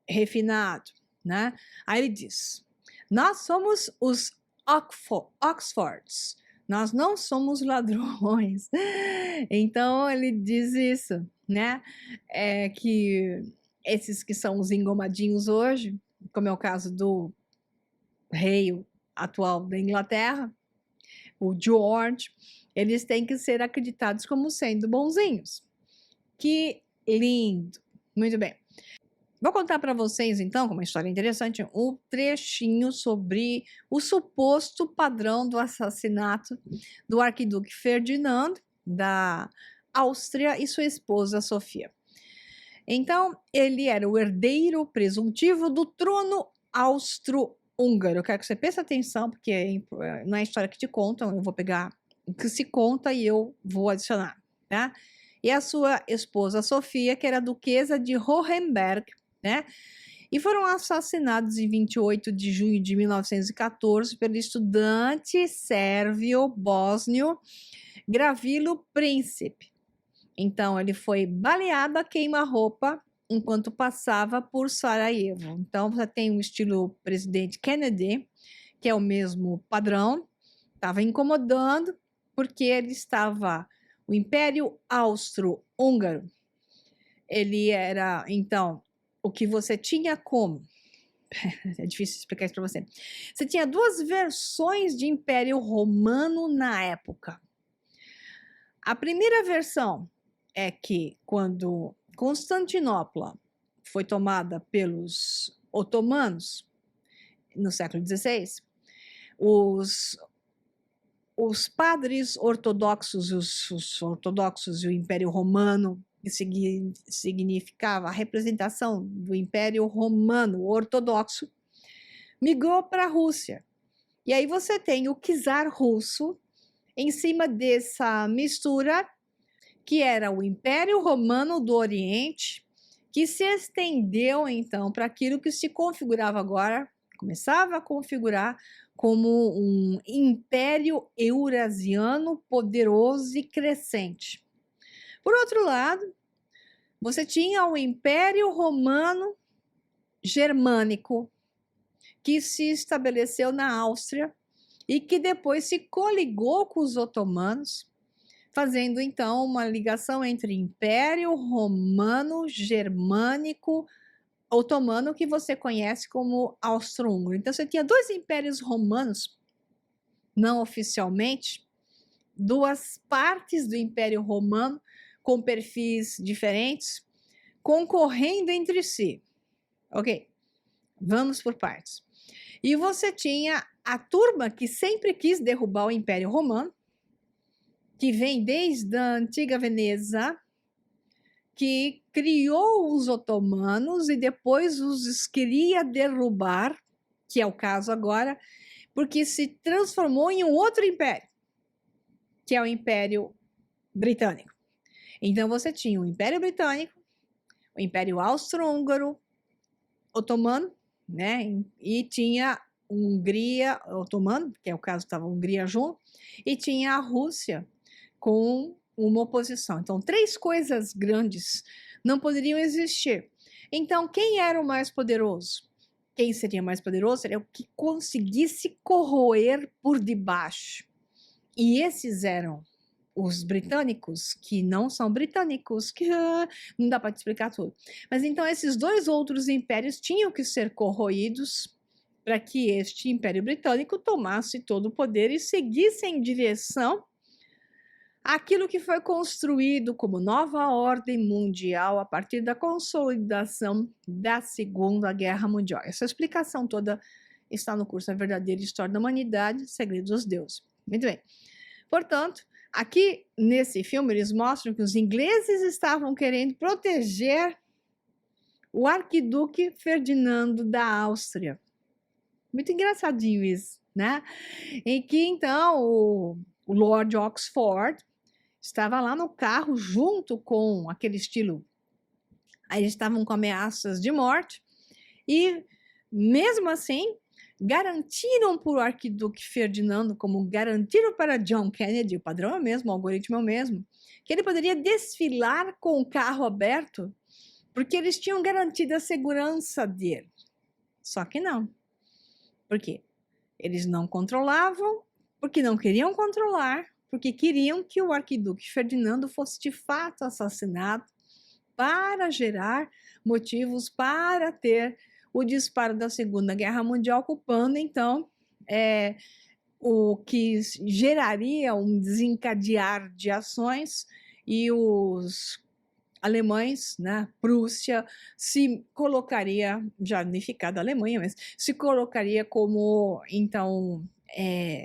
refinado, né? Aí ele diz: nós somos os Oxfords, nós não somos ladrões. Então ele diz isso, né? É que esses que são os engomadinhos hoje, como é o caso do rei atual da Inglaterra, o George, eles têm que ser acreditados como sendo bonzinhos. Que lindo! Muito bem. Vou contar para vocês, então, como uma história interessante, um trechinho sobre o suposto padrão do assassinato do arquiduque Ferdinando, da Áustria, e sua esposa Sofia. Então, ele era o herdeiro presuntivo do trono austro-húngaro. Eu quero que você preste atenção, porque não é a história que te contam, eu vou pegar o que se conta e eu vou adicionar, tá? E a sua esposa Sofia, que era a duquesa de Hohenberg, né? E foram assassinados em 28 de junho de 1914 pelo estudante sérvio bósnio Gravilo Princip. Então, ele foi baleado a queima-roupa enquanto passava por Sarajevo. Então, você tem o estilo presidente Kennedy, que é o mesmo padrão, estava incomodando, porque ele estava, o Império Austro-Húngaro, ele era, então, o que você tinha como, é difícil explicar isso para você, você tinha duas versões de Império Romano na época. A primeira versão é que quando Constantinopla foi tomada pelos otomanos no século XVI, os padres ortodoxos, os ortodoxos e o Império Romano, que significava a representação do Império Romano ortodoxo, migrou para a Rússia. E aí você tem o czar russo em cima dessa mistura, que era o Império Romano do Oriente, que se estendeu então para aquilo que se configurava agora, começava a configurar como um império eurasiano poderoso e crescente. Por outro lado, você tinha o Império Romano Germânico, que se estabeleceu na Áustria e que depois se coligou com os otomanos, fazendo então uma ligação entre Império Romano Germânico Otomano, que você conhece como Austro-Húngaro. Então você tinha dois impérios romanos, não oficialmente, duas partes do Império Romano com perfis diferentes, concorrendo entre si. Ok, vamos por partes. E você tinha a turma que sempre quis derrubar o Império Romano, que vem desde a antiga Veneza, que criou os otomanos e depois os queria derrubar, que é o caso agora, porque se transformou em um outro império, que é o Império Britânico. Então você tinha o Império Britânico, o Império Austro-Húngaro, Otomano, né? E tinha Hungria Otomano, que é o caso, estava a Hungria junto, e tinha a Rússia com uma oposição. Então, três coisas grandes não poderiam existir. Então, quem era o mais poderoso? Quem seria mais poderoso seria o que conseguisse corroer por debaixo. E esses eram os britânicos, que não são britânicos, que não dá para te explicar tudo. Mas então esses dois outros impérios tinham que ser corroídos para que este Império Britânico tomasse todo o poder e seguisse em direção àquilo que foi construído como nova ordem mundial a partir da consolidação da Segunda Guerra Mundial. Essa explicação toda está no curso A Verdadeira História da Humanidade, Segredos dos Deuses. Muito bem. Portanto, aqui nesse filme eles mostram que os ingleses estavam querendo proteger o arquiduque Ferdinando da Áustria. Muito engraçadinho isso, né? Em que então o Lord Oxford estava lá no carro junto com aquele estilo. Aí eles estavam com ameaças de morte e, mesmo assim, garantiram para o arquiduque Ferdinando, como garantiram para John Kennedy, o padrão é o mesmo, o algoritmo é o mesmo, que ele poderia desfilar com o carro aberto, porque eles tinham garantido a segurança dele. Só que não. Por quê? Eles não controlavam, porque não queriam controlar, porque queriam que o arquiduque Ferdinando fosse de fato assassinado para gerar motivos para ter o disparo da Segunda Guerra Mundial, ocupando então o que geraria um desencadear de ações, e os alemães, né, Prússia, se colocaria, já unificada a Alemanha, mas se colocaria como, então,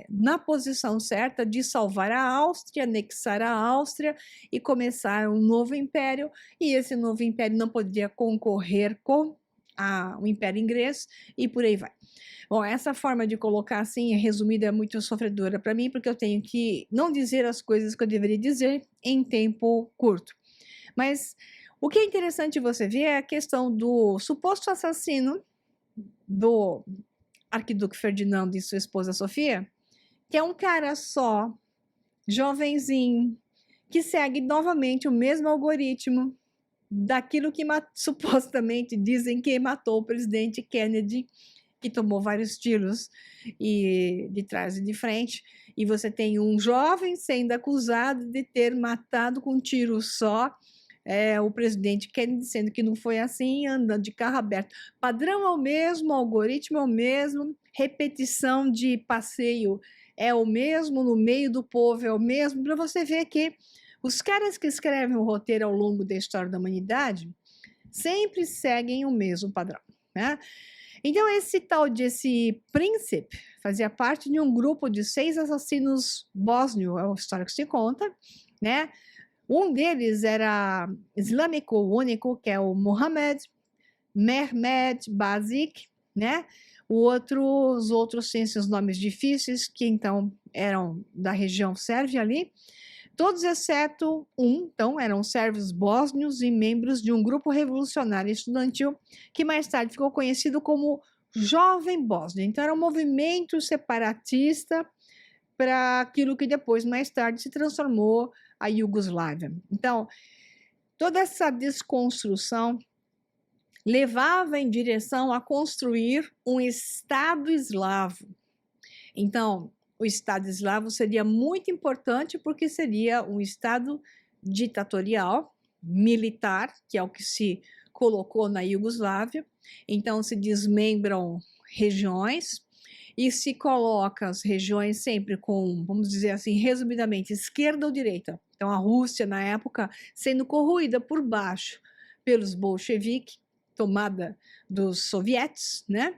na posição certa de salvar a Áustria, anexar a Áustria e começar um novo império, e esse novo império não poderia concorrer com o Império Inglês, e por aí vai. Bom, essa forma de colocar assim, resumida, é muito sofredora para mim, porque eu tenho que não dizer as coisas que eu deveria dizer em tempo curto. Mas o que é interessante você ver é a questão do suposto assassino do arquiduque Ferdinando e sua esposa Sofia, que é um cara só, jovenzinho, que segue novamente o mesmo algoritmo daquilo que supostamente dizem que matou o presidente Kennedy, que tomou vários tiros de trás e de frente, e você tem um jovem sendo acusado de ter matado com um tiro só o presidente Kennedy, sendo que não foi assim, andando de carro aberto. Padrão é o mesmo, algoritmo é o mesmo, repetição de passeio é o mesmo, no meio do povo é o mesmo, para você ver que os caras que escrevem o roteiro ao longo da história da humanidade sempre seguem o mesmo padrão, né? Então, esse príncipe fazia parte de um grupo de 6 assassinos bósnios, é a história que se conta, né? Um deles era islâmico único, que é o Mohammed Mehmed Bazik, né? Os outros têm esses nomes difíceis, que então eram da região sérvia ali. Todos exceto um, então, eram sérvios bósnios e membros de um grupo revolucionário estudantil que mais tarde ficou conhecido como Jovem Bósnia. Então, era um movimento separatista para aquilo que depois, mais tarde, se transformou a Iugoslávia. Então, toda essa desconstrução levava em direção a construir um Estado eslavo. Então, o Estado eslavo seria muito importante porque seria um Estado ditatorial, militar, que é o que se colocou na Iugoslávia. Então, se desmembram regiões e se coloca as regiões sempre com, vamos dizer assim, resumidamente, esquerda ou direita. Então, a Rússia, na época, sendo corroída por baixo pelos bolcheviques, tomada dos sovietes, né?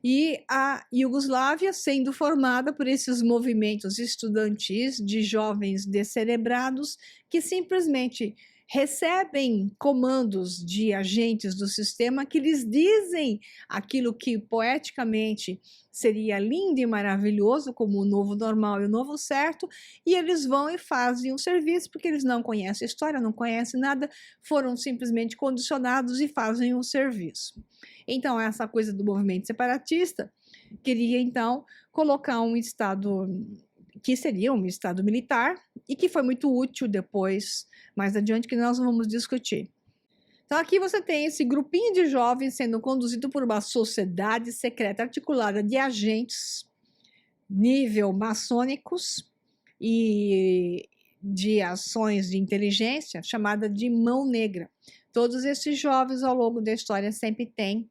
E a Iugoslávia sendo formada por esses movimentos estudantis de jovens descerebrados que simplesmente recebem comandos de agentes do sistema que lhes dizem aquilo que poeticamente seria lindo e maravilhoso, como o novo normal e o novo certo, e eles vão e fazem o serviço, porque eles não conhecem a história, não conhecem nada, foram simplesmente condicionados e fazem o serviço. Então, essa coisa do movimento separatista queria, então, colocar um Estado que seria um Estado militar e que foi muito útil depois, mais adiante, que nós vamos discutir. Então, aqui você tem esse grupinho de jovens sendo conduzido por uma sociedade secreta articulada de agentes nível maçônicos e de ações de inteligência, chamada de Mão Negra. Todos esses jovens, ao longo da história, sempre têm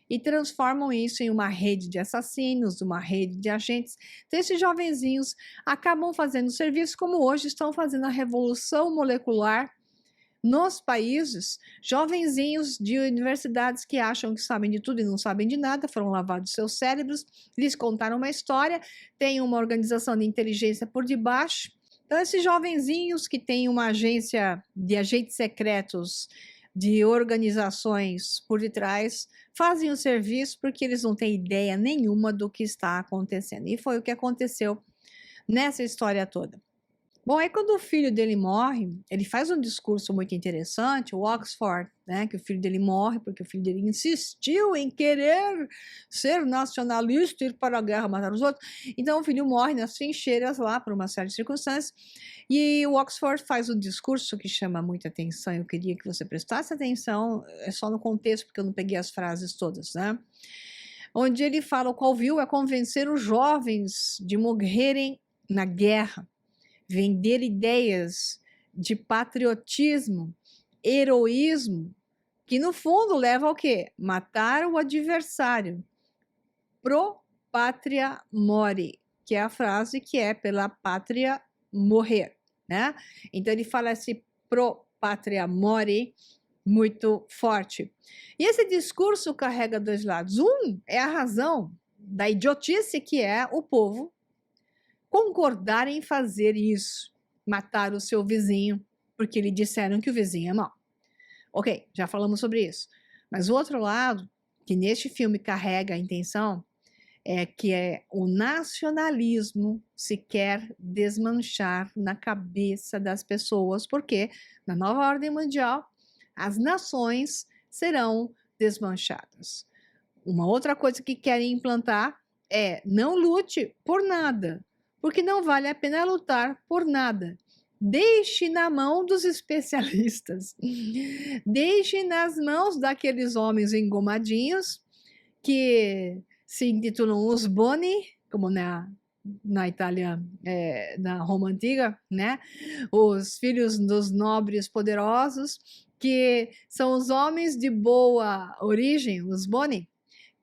e transformam isso em uma rede de assassinos, uma rede de agentes. Então, esses jovenzinhos acabam fazendo serviço, como hoje estão fazendo a revolução molecular nos países, jovenzinhos de universidades que acham que sabem de tudo e não sabem de nada, foram lavados seus cérebros, lhes contaram uma história, tem uma organização de inteligência por debaixo. Então, esses jovenzinhos que têm uma agência de agentes secretos, de organizações por detrás, fazem o serviço porque eles não têm ideia nenhuma do que está acontecendo. E foi o que aconteceu nessa história toda. Bom, aí quando o filho dele morre, ele faz um discurso muito interessante, o Oxford, né, que o filho dele morre porque o filho dele insistiu em querer ser nacionalista, ir para a guerra, matar os outros. Então o filho morre nas trincheiras lá por uma série de circunstâncias e o Oxford faz um discurso que chama muita atenção. Eu queria que você prestasse atenção, é só no contexto porque eu não peguei as frases todas, né? Onde ele fala: o qual viu é convencer os jovens de morrerem na guerra, vender ideias de patriotismo, heroísmo, que no fundo leva ao quê? Matar o adversário. Pro pátria more, que é a frase que é pela pátria morrer, né? Então ele fala esse pro pátria more muito forte. E esse discurso carrega dois lados. Um é a razão da idiotice que é o povo concordar em fazer isso, matar o seu vizinho, porque lhe disseram que o vizinho é mau. Ok, já falamos sobre isso. Mas o outro lado, que neste filme carrega a intenção, é que o nacionalismo se quer desmanchar na cabeça das pessoas, porque na nova ordem mundial, as nações serão desmanchadas. Uma outra coisa que querem implantar é: não lute por nada, porque não vale a pena lutar por nada. Deixe na mão dos especialistas. Deixe nas mãos daqueles homens engomadinhos que se intitulam os Boni, como na Itália, na Roma Antiga, né? Os filhos dos nobres poderosos, que são os homens de boa origem, os Boni,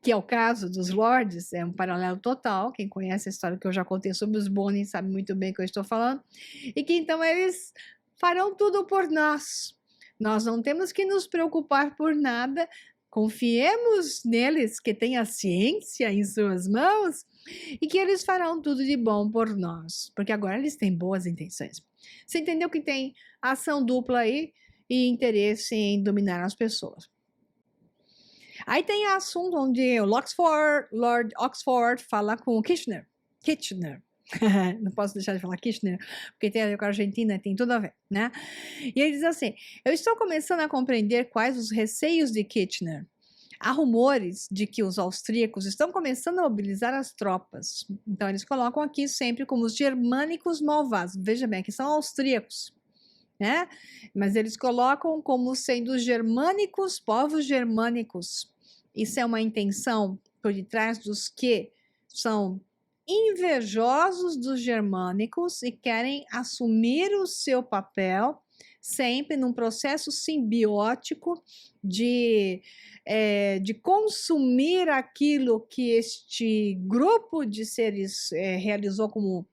que é o caso dos lords, é um paralelo total. Quem conhece a história que eu já contei sobre os Boni sabe muito bem o que eu estou falando. E que então eles farão tudo por nós. Nós não temos que nos preocupar por nada. Confiemos neles, que têm a ciência em suas mãos e que eles farão tudo de bom por nós, porque agora eles têm boas intenções. Você entendeu que tem ação dupla aí e interesse em dominar as pessoas. Aí tem assunto onde o Lord Oxford fala com o Kitchener. Não posso deixar de falar Kitchener, porque tem a ver com a Argentina, tem tudo a ver, né? E ele diz assim: eu estou começando a compreender quais os receios de Kitchener. Há rumores de que os austríacos estão começando a mobilizar as tropas. Então eles colocam aqui sempre como os germânicos malvados. Veja bem, aqui são austríacos, né? Mas eles colocam como sendo os germânicos, povos germânicos. Isso é uma intenção por detrás dos que são invejosos dos germânicos e querem assumir o seu papel sempre num processo simbiótico de consumir aquilo que este grupo de seres realizou como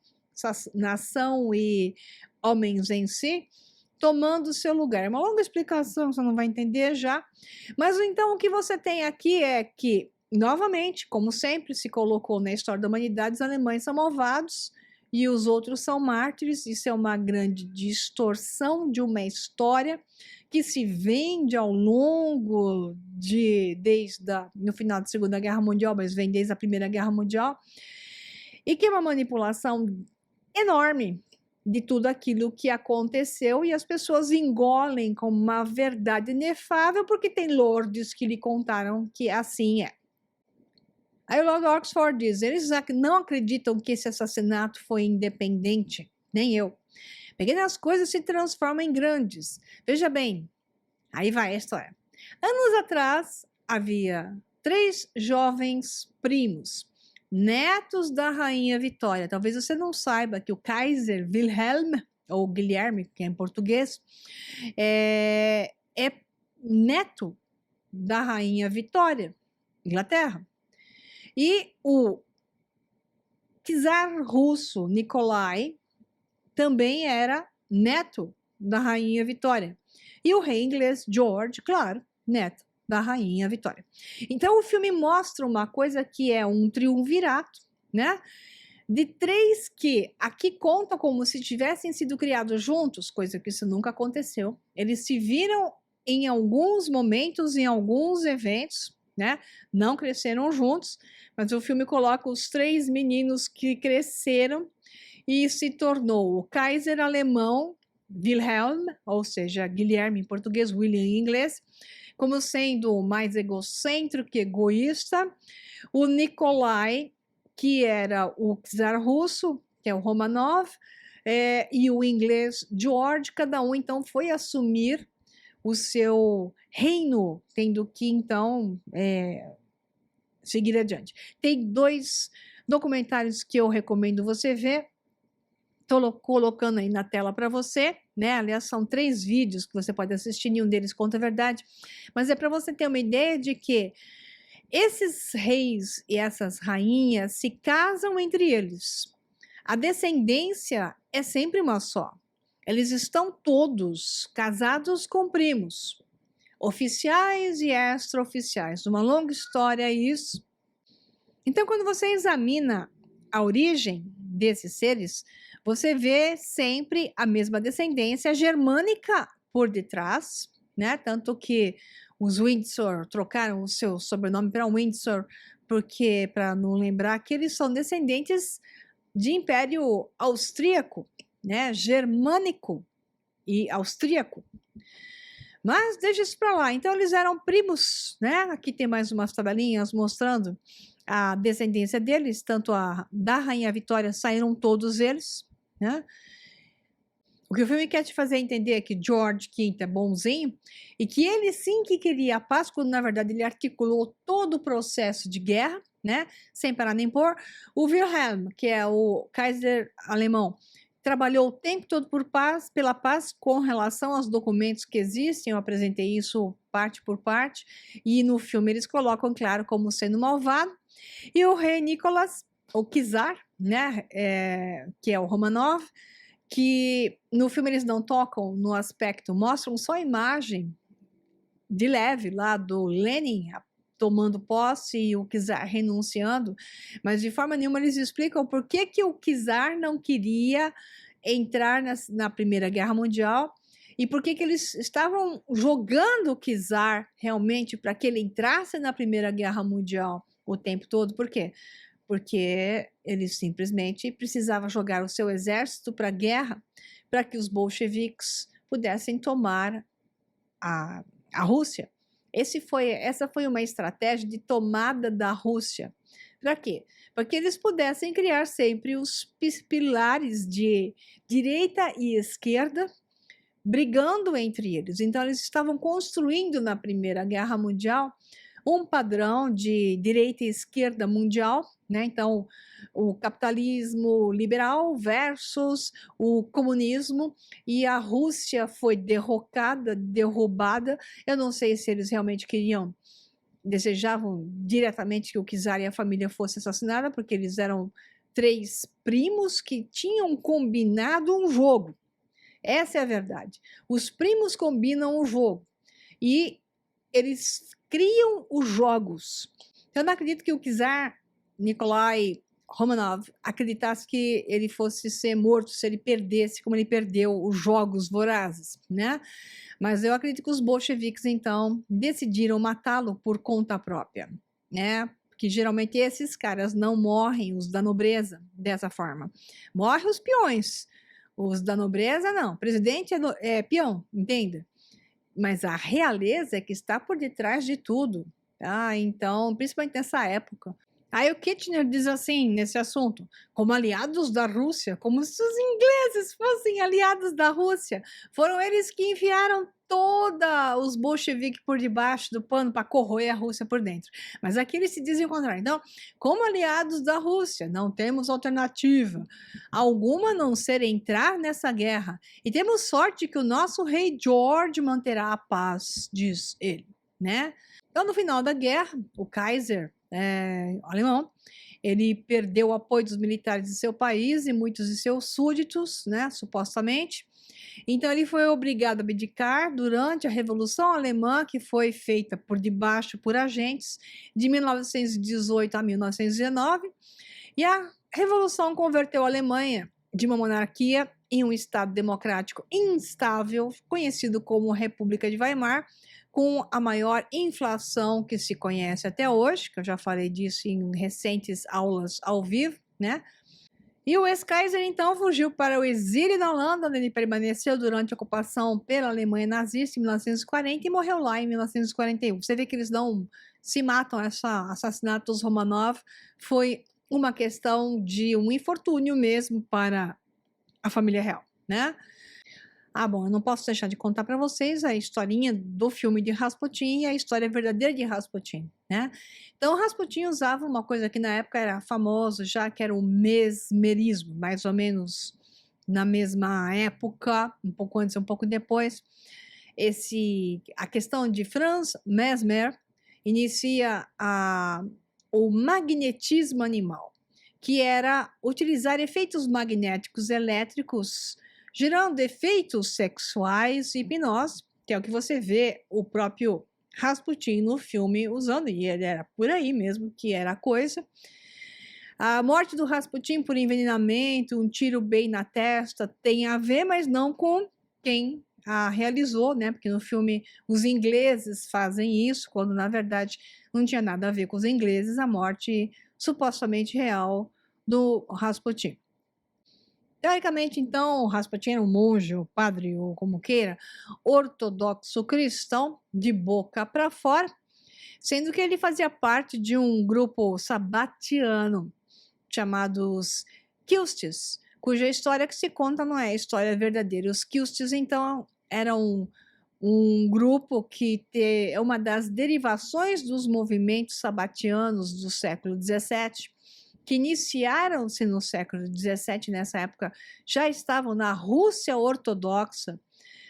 nação e homens em si, tomando o seu lugar. É uma longa explicação, você não vai entender já. Mas então o que você tem aqui é que, novamente, como sempre se colocou na história da humanidade, os alemães são malvados e os outros são mártires. Isso é uma grande distorção de uma história que se vende ao longo no final da Segunda Guerra Mundial, mas vem desde a Primeira Guerra Mundial, e que é uma manipulação enorme de tudo aquilo que aconteceu, e as pessoas engolem como uma verdade inefável porque tem lords que lhe contaram que assim é. Aí o Lord Oxford diz: eles não acreditam que esse assassinato foi independente, nem eu. Pequenas coisas se transformam em grandes. Veja bem, aí vai a história. Anos atrás, havia 3 jovens primos, netos da rainha Vitória. Talvez você não saiba que o Kaiser Wilhelm, ou Guilherme, que é em português, é neto da rainha Vitória, Inglaterra. E o czar russo Nikolai também era neto da rainha Vitória. e o rei inglês George, claro, neto da rainha Vitória. Então o filme mostra uma coisa que é um triunvirato, né? De três que aqui conta como se tivessem sido criados juntos, coisa que isso nunca aconteceu. Eles se viram em alguns momentos, em alguns eventos, né? Não cresceram juntos, mas o filme coloca os três meninos que cresceram e se tornou o Kaiser alemão Wilhelm, ou seja, Guilherme em português, William em inglês, como sendo o mais egocêntrico e egoísta, o Nikolai, que era o czar russo, que é o Romanov, e o inglês George, cada um então foi assumir o seu reino, tendo que então seguir adiante. Tem dois documentários que eu recomendo você ver, estou colocando aí na tela para você, né? Aliás, são 3 vídeos que você pode assistir, nenhum deles conta a verdade, mas é para você ter uma ideia de que esses reis e essas rainhas se casam entre eles. A descendência é sempre uma só. Eles estão todos casados com primos, oficiais e extra-oficiais. Uma longa história isso. Então, quando você examina a origem desses seres, você vê sempre a mesma descendência germânica por detrás, né? Tanto que os Windsor trocaram o seu sobrenome para Windsor, porque para não lembrar que eles são descendentes de Império Austríaco, né? Germânico e austríaco. Mas deixa isso para lá. Então eles eram primos, né? Aqui tem mais umas tabelinhas mostrando a descendência deles, tanto da Rainha Vitória saíram todos eles, né? O que o filme quer te fazer entender é que George V é bonzinho e que ele sim que queria a paz, quando na verdade ele articulou todo o processo de guerra, né? Sem parar nem pôr. O Wilhelm, que é o Kaiser alemão, trabalhou o tempo todo pela paz com relação aos documentos que existem. Eu apresentei isso parte por parte e no filme eles colocam claro como sendo malvado. E o rei Nicolas, o czar, né, que é o Romanov, que no filme eles não tocam no aspecto, mostram só a imagem de leve lá do Lenin tomando posse e o czar renunciando, mas de forma nenhuma eles explicam por que o czar não queria entrar na Primeira Guerra Mundial e por que eles estavam jogando o czar realmente para que ele entrasse na Primeira Guerra Mundial o tempo todo. Por quê? Porque ele simplesmente precisava jogar o seu exército para a guerra para que os bolcheviques pudessem tomar a Rússia. Essa foi uma estratégia de tomada da Rússia. Para quê? Para que eles pudessem criar sempre os pilares de direita e esquerda brigando entre eles. Então eles estavam construindo na Primeira Guerra Mundial um padrão de direita e esquerda mundial, né? Então, o capitalismo liberal versus o comunismo, e a Rússia foi derrubada. Eu não sei se eles realmente desejavam diretamente que o czar e a família fosse assassinada, porque eles eram 3 primos que tinham combinado um jogo. Essa é a verdade. Os primos combinam o jogo e eles criam os jogos. Eu não acredito que o czar Nikolai Romanov acreditasse que ele fosse ser morto se ele perdesse, como ele perdeu os jogos vorazes, né? Mas eu acredito que os bolcheviques, então, decidiram matá-lo por conta própria, né? Porque geralmente esses caras não morrem, os da nobreza, dessa forma. Morrem os peões, os da nobreza não. O presidente é peão, entenda? Mas a realeza é que está por detrás de tudo, tá? Então, principalmente nessa época. Aí o Kitchener diz assim, nesse assunto, como aliados da Rússia, como se os ingleses fossem aliados da Rússia. Foram eles que enviaram os bolcheviques por debaixo do pano para corroer a Rússia por dentro. Mas aqui eles se dizem o contrário. Então, como aliados da Rússia, não temos alternativa alguma a não ser entrar nessa guerra. E temos sorte que o nosso rei George manterá a paz, diz ele, né? Então, no final da guerra, o Kaiser alemão, ele perdeu o apoio dos militares de seu país e muitos de seus súditos, né, supostamente, Então ele foi obrigado a abdicar durante a Revolução Alemã, que foi feita por debaixo por agentes de 1918 a 1919, e a Revolução converteu a Alemanha de uma monarquia em um Estado democrático instável, conhecido como República de Weimar, com a maior inflação que se conhece até hoje, que eu já falei disso em recentes aulas ao vivo, né? E o ex-Kaiser, então, fugiu para o exílio na Holanda, onde ele permaneceu durante a ocupação pela Alemanha nazista em 1940 e morreu lá em 1941. Você vê que eles não se matam, esse assassinato dos Romanov foi uma questão de um infortúnio mesmo para a família real, né? Ah, bom, eu não posso deixar de contar para vocês a historinha do filme de Rasputin e a história verdadeira de Rasputin, né? Então, Rasputin usava uma coisa que na época era famoso, já que era o mesmerismo, mais ou menos na mesma época, um pouco antes e um pouco depois. A questão de Franz Mesmer inicia o magnetismo animal, que era utilizar efeitos magnéticos elétricos gerando efeitos sexuais e hipnose, que é o que você vê o próprio Rasputin no filme usando, e ele era por aí mesmo que era a coisa. A morte do Rasputin por envenenamento, um tiro bem na testa, tem a ver, mas não com quem a realizou, né? Porque no filme os ingleses fazem isso, quando na verdade não tinha nada a ver com os ingleses, a morte supostamente real do Rasputin. Teoricamente, então, Rasputin era um monge, ou padre, ou como queira, ortodoxo cristão, de boca para fora, sendo que ele fazia parte de um grupo sabatiano, chamados Kilstes, cuja história que se conta não é a história verdadeira. Os Kilstes, então, eram um grupo que é uma das derivações dos movimentos sabatianos do século XVII, que iniciaram-se no século XVII, nessa época, já estavam na Rússia ortodoxa,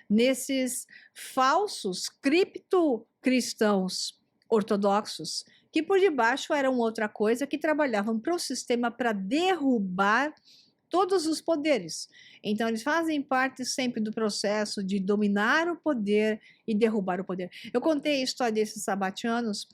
nesses falsos criptocristãos ortodoxos, que por debaixo eram outra coisa, que trabalhavam para o sistema para derrubar todos os poderes. Então, eles fazem parte sempre do processo de dominar o poder e derrubar o poder. Eu contei a história desses sabatianos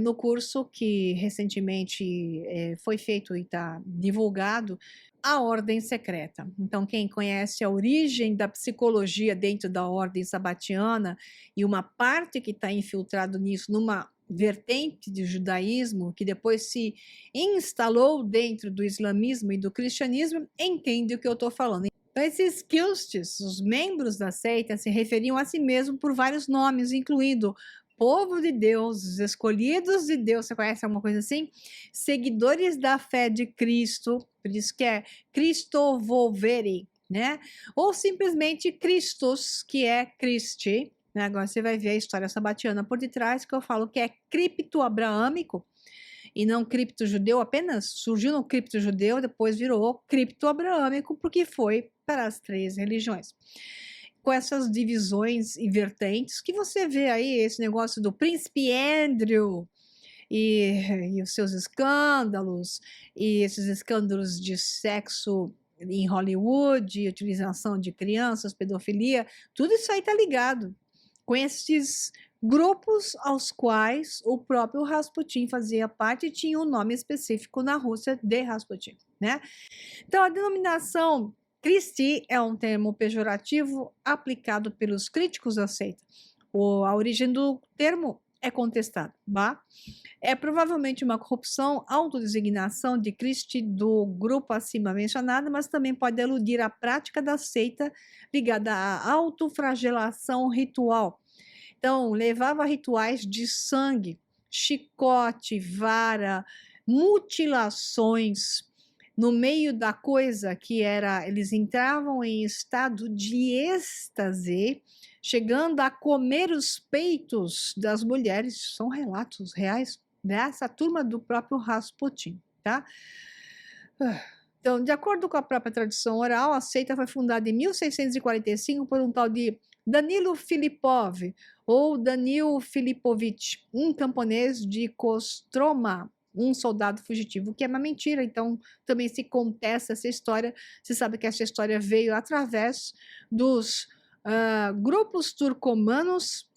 no curso que recentemente foi feito e está divulgado, a Ordem Secreta. Então, quem conhece a origem da psicologia dentro da Ordem Sabatiana e uma parte que está infiltrado nisso, numa vertente de judaísmo que depois se instalou dentro do islamismo e do cristianismo, entende o que eu estou falando. Então, esses Kilstes, os membros da seita, se referiam a si mesmos por vários nomes, incluindo povo de Deus, os escolhidos de Deus, você conhece alguma coisa assim? Seguidores da fé de Cristo, por isso que é Christovoveri, né? Ou simplesmente Christos, que é Christi, né? Agora você vai ver a história sabatiana por detrás, que eu falo que é cripto-abraâmico, e não cripto-judeu apenas, surgiu no cripto-judeu, depois virou cripto-abraâmico, porque foi para as três religiões. Com essas divisões e vertentes, que você vê aí esse negócio do príncipe Andrew e os seus escândalos, e esses escândalos de sexo em Hollywood, utilização de crianças, pedofilia, tudo isso aí está ligado com esses grupos aos quais o próprio Rasputin fazia parte e tinha um nome específico na Rússia de Rasputin, né? Então, a denominação Christi é um termo pejorativo aplicado pelos críticos da seita. A origem do termo é contestada, tá? É provavelmente uma corrupção, autodesignação de Christi do grupo acima mencionado, mas também pode aludir à prática da seita ligada à autoflagelação ritual. Então, levava rituais de sangue, chicote, vara, mutilações, no meio da coisa que era, eles entravam em estado de êxtase, chegando a comer os peitos das mulheres, são relatos reais dessa turma do próprio Rasputin, tá? Então, de acordo com a própria tradição oral, a seita foi fundada em 1645 por um tal de Danilo Filipov, ou Danil Filipovich, um camponês de Kostroma, um soldado fugitivo, o que é uma mentira. Então, também se contesta essa história. Se sabe que essa história veio através dos grupos turcomanos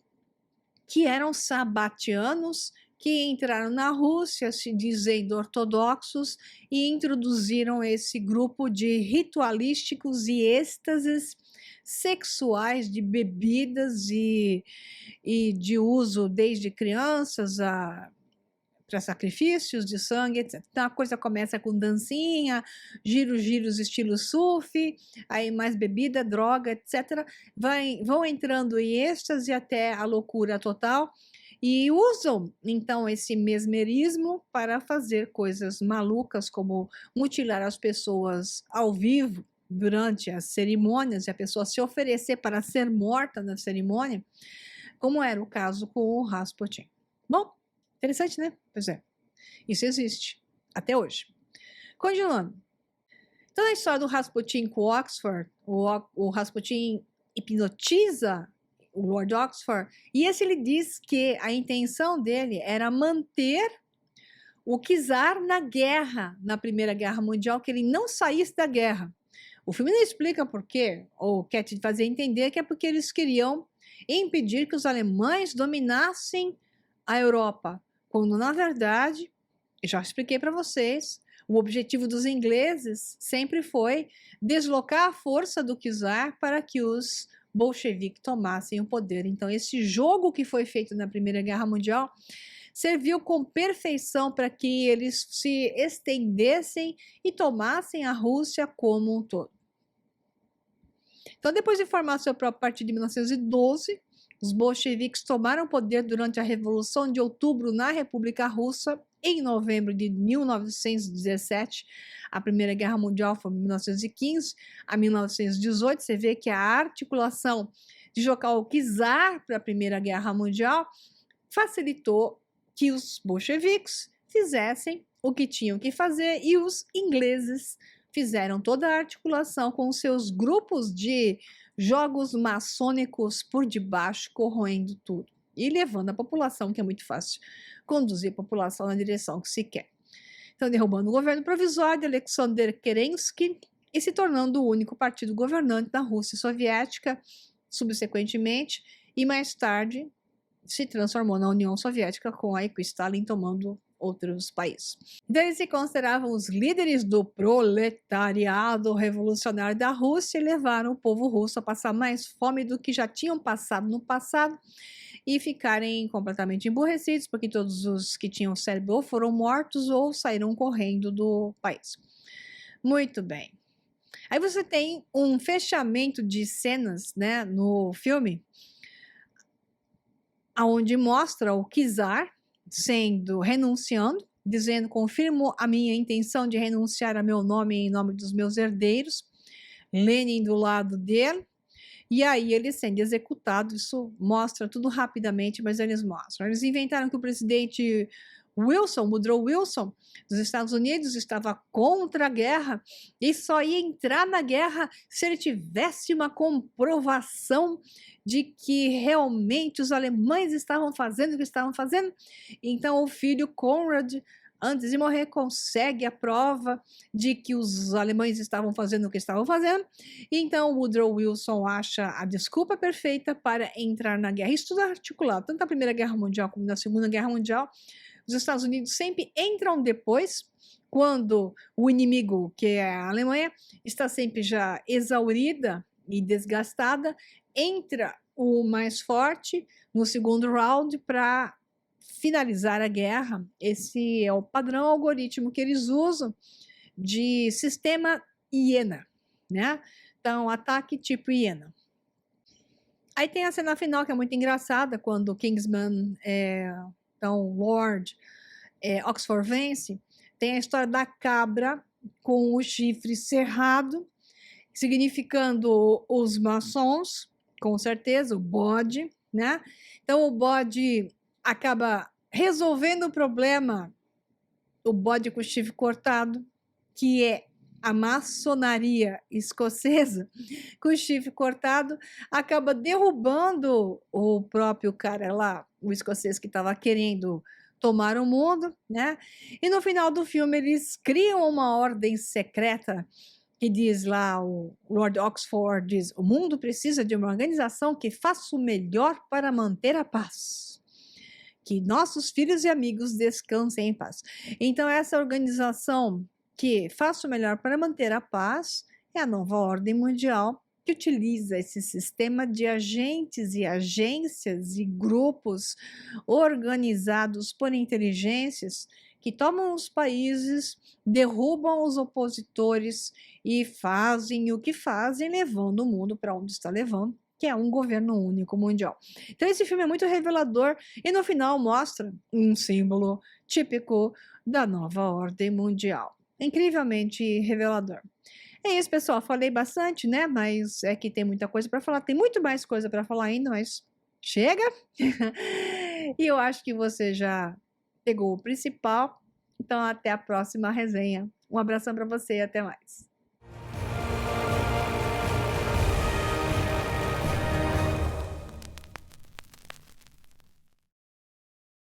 que eram sabatianos, que entraram na Rússia se dizendo ortodoxos e introduziram esse grupo de ritualísticos e êxtases sexuais de bebidas e de uso desde crianças para sacrifícios de sangue, etc. Então a coisa começa com dancinha, giros estilo surf, aí mais bebida, droga, etc. Vão entrando em êxtase até a loucura total e usam então esse mesmerismo para fazer coisas malucas, como mutilar as pessoas ao vivo durante as cerimônias e a pessoa se oferecer para ser morta na cerimônia, como era o caso com o Rasputin. Bom, interessante, né? Pois é, isso existe até hoje. Continuando. Então, a história do Rasputin com Oxford, o Rasputin hipnotiza o Lord Oxford, e esse ele diz que a intenção dele era manter o czar na guerra, na Primeira Guerra Mundial, que ele não saísse da guerra. O filme não explica por quê, ou quer te fazer entender que é porque eles queriam impedir que os alemães dominassem a Europa, quando na verdade, eu já expliquei para vocês, o objetivo dos ingleses sempre foi deslocar a força do czar para que os bolcheviques tomassem o poder. Então esse jogo que foi feito na Primeira Guerra Mundial serviu com perfeição para que eles se estendessem e tomassem a Rússia como um todo. Então, depois de formar seu próprio partido em 1912, os bolcheviques tomaram o poder durante a Revolução de Outubro na República Russa. Em novembro de 1917, a Primeira Guerra Mundial foi em 1915 a 1918. Você vê que a articulação de jogar o czar para a Primeira Guerra Mundial facilitou que os bolcheviques fizessem o que tinham que fazer e os ingleses fizeram toda a articulação com seus grupos de jogos maçônicos por debaixo, corroendo tudo e levando a população, que é muito fácil conduzir a população na direção que se quer. Então, derrubando o governo provisório de Alexander Kerensky e se tornando o único partido governante da Rússia soviética, subsequentemente, e mais tarde se transformou na União Soviética, com aí Stalin tomando outros países. Então, eles se consideravam os líderes do proletariado revolucionário da Rússia e levaram o povo russo a passar mais fome do que já tinham passado no passado e ficarem completamente emburrecidos, porque todos os que tinham cérebro ou foram mortos ou saíram correndo do país. Muito bem. Aí você tem um fechamento de cenas, né, no filme, onde mostra o czar renunciando, dizendo: confirmo a minha intenção de renunciar a meu nome em nome dos meus herdeiros, Lenin do lado dele, e aí ele sendo executado. Isso mostra tudo rapidamente, mas eles mostram. Eles inventaram que o presidente Wilson, Woodrow Wilson, dos Estados Unidos, estava contra a guerra e só ia entrar na guerra se ele tivesse uma comprovação de que realmente os alemães estavam fazendo o que estavam fazendo. Então o filho Conrad, antes de morrer, consegue a prova de que os alemães estavam fazendo o que estavam fazendo. Então Woodrow Wilson acha a desculpa perfeita para entrar na guerra. Isso tudo é articulado, tanto na Primeira Guerra Mundial como na Segunda Guerra Mundial. Os Estados Unidos sempre entram depois, quando o inimigo, que é a Alemanha, está sempre já exaurida e desgastada, entra o mais forte no segundo round para finalizar a guerra. Esse é o padrão algoritmo que eles usam de sistema hiena, né? Então, ataque tipo hiena. Aí tem a cena final, que é muito engraçada, quando o Kingsman, então Lord Oxford vence. Tem a história da cabra com o chifre cerrado, significando os maçons, com certeza, o bode, né? Então o bode acaba resolvendo o problema, o bode com o chifre cortado, que é a maçonaria escocesa, com o chifre cortado, acaba derrubando o próprio cara lá, o escocês que estava querendo tomar o mundo, né? E no final do filme eles criam uma ordem secreta que diz lá, o Lord Oxford diz: o mundo precisa de uma organização que faça o melhor para manter a paz. Que nossos filhos e amigos descansem em paz. Então, essa organização que faça o melhor para manter a paz é a nova ordem mundial, que utiliza esse sistema de agentes e agências e grupos organizados por inteligências que tomam os países, derrubam os opositores e fazem o que fazem, levando o mundo para onde está levando, que é um governo único mundial. Então esse filme é muito revelador e no final mostra um símbolo típico da nova ordem mundial. Incrivelmente revelador. É isso, pessoal. Falei bastante, né? Mas é que tem muita coisa para falar. Tem muito mais coisa para falar ainda, mas chega! E eu acho que você já pegou o principal. Então, até a próxima resenha. Um abração para você e até mais.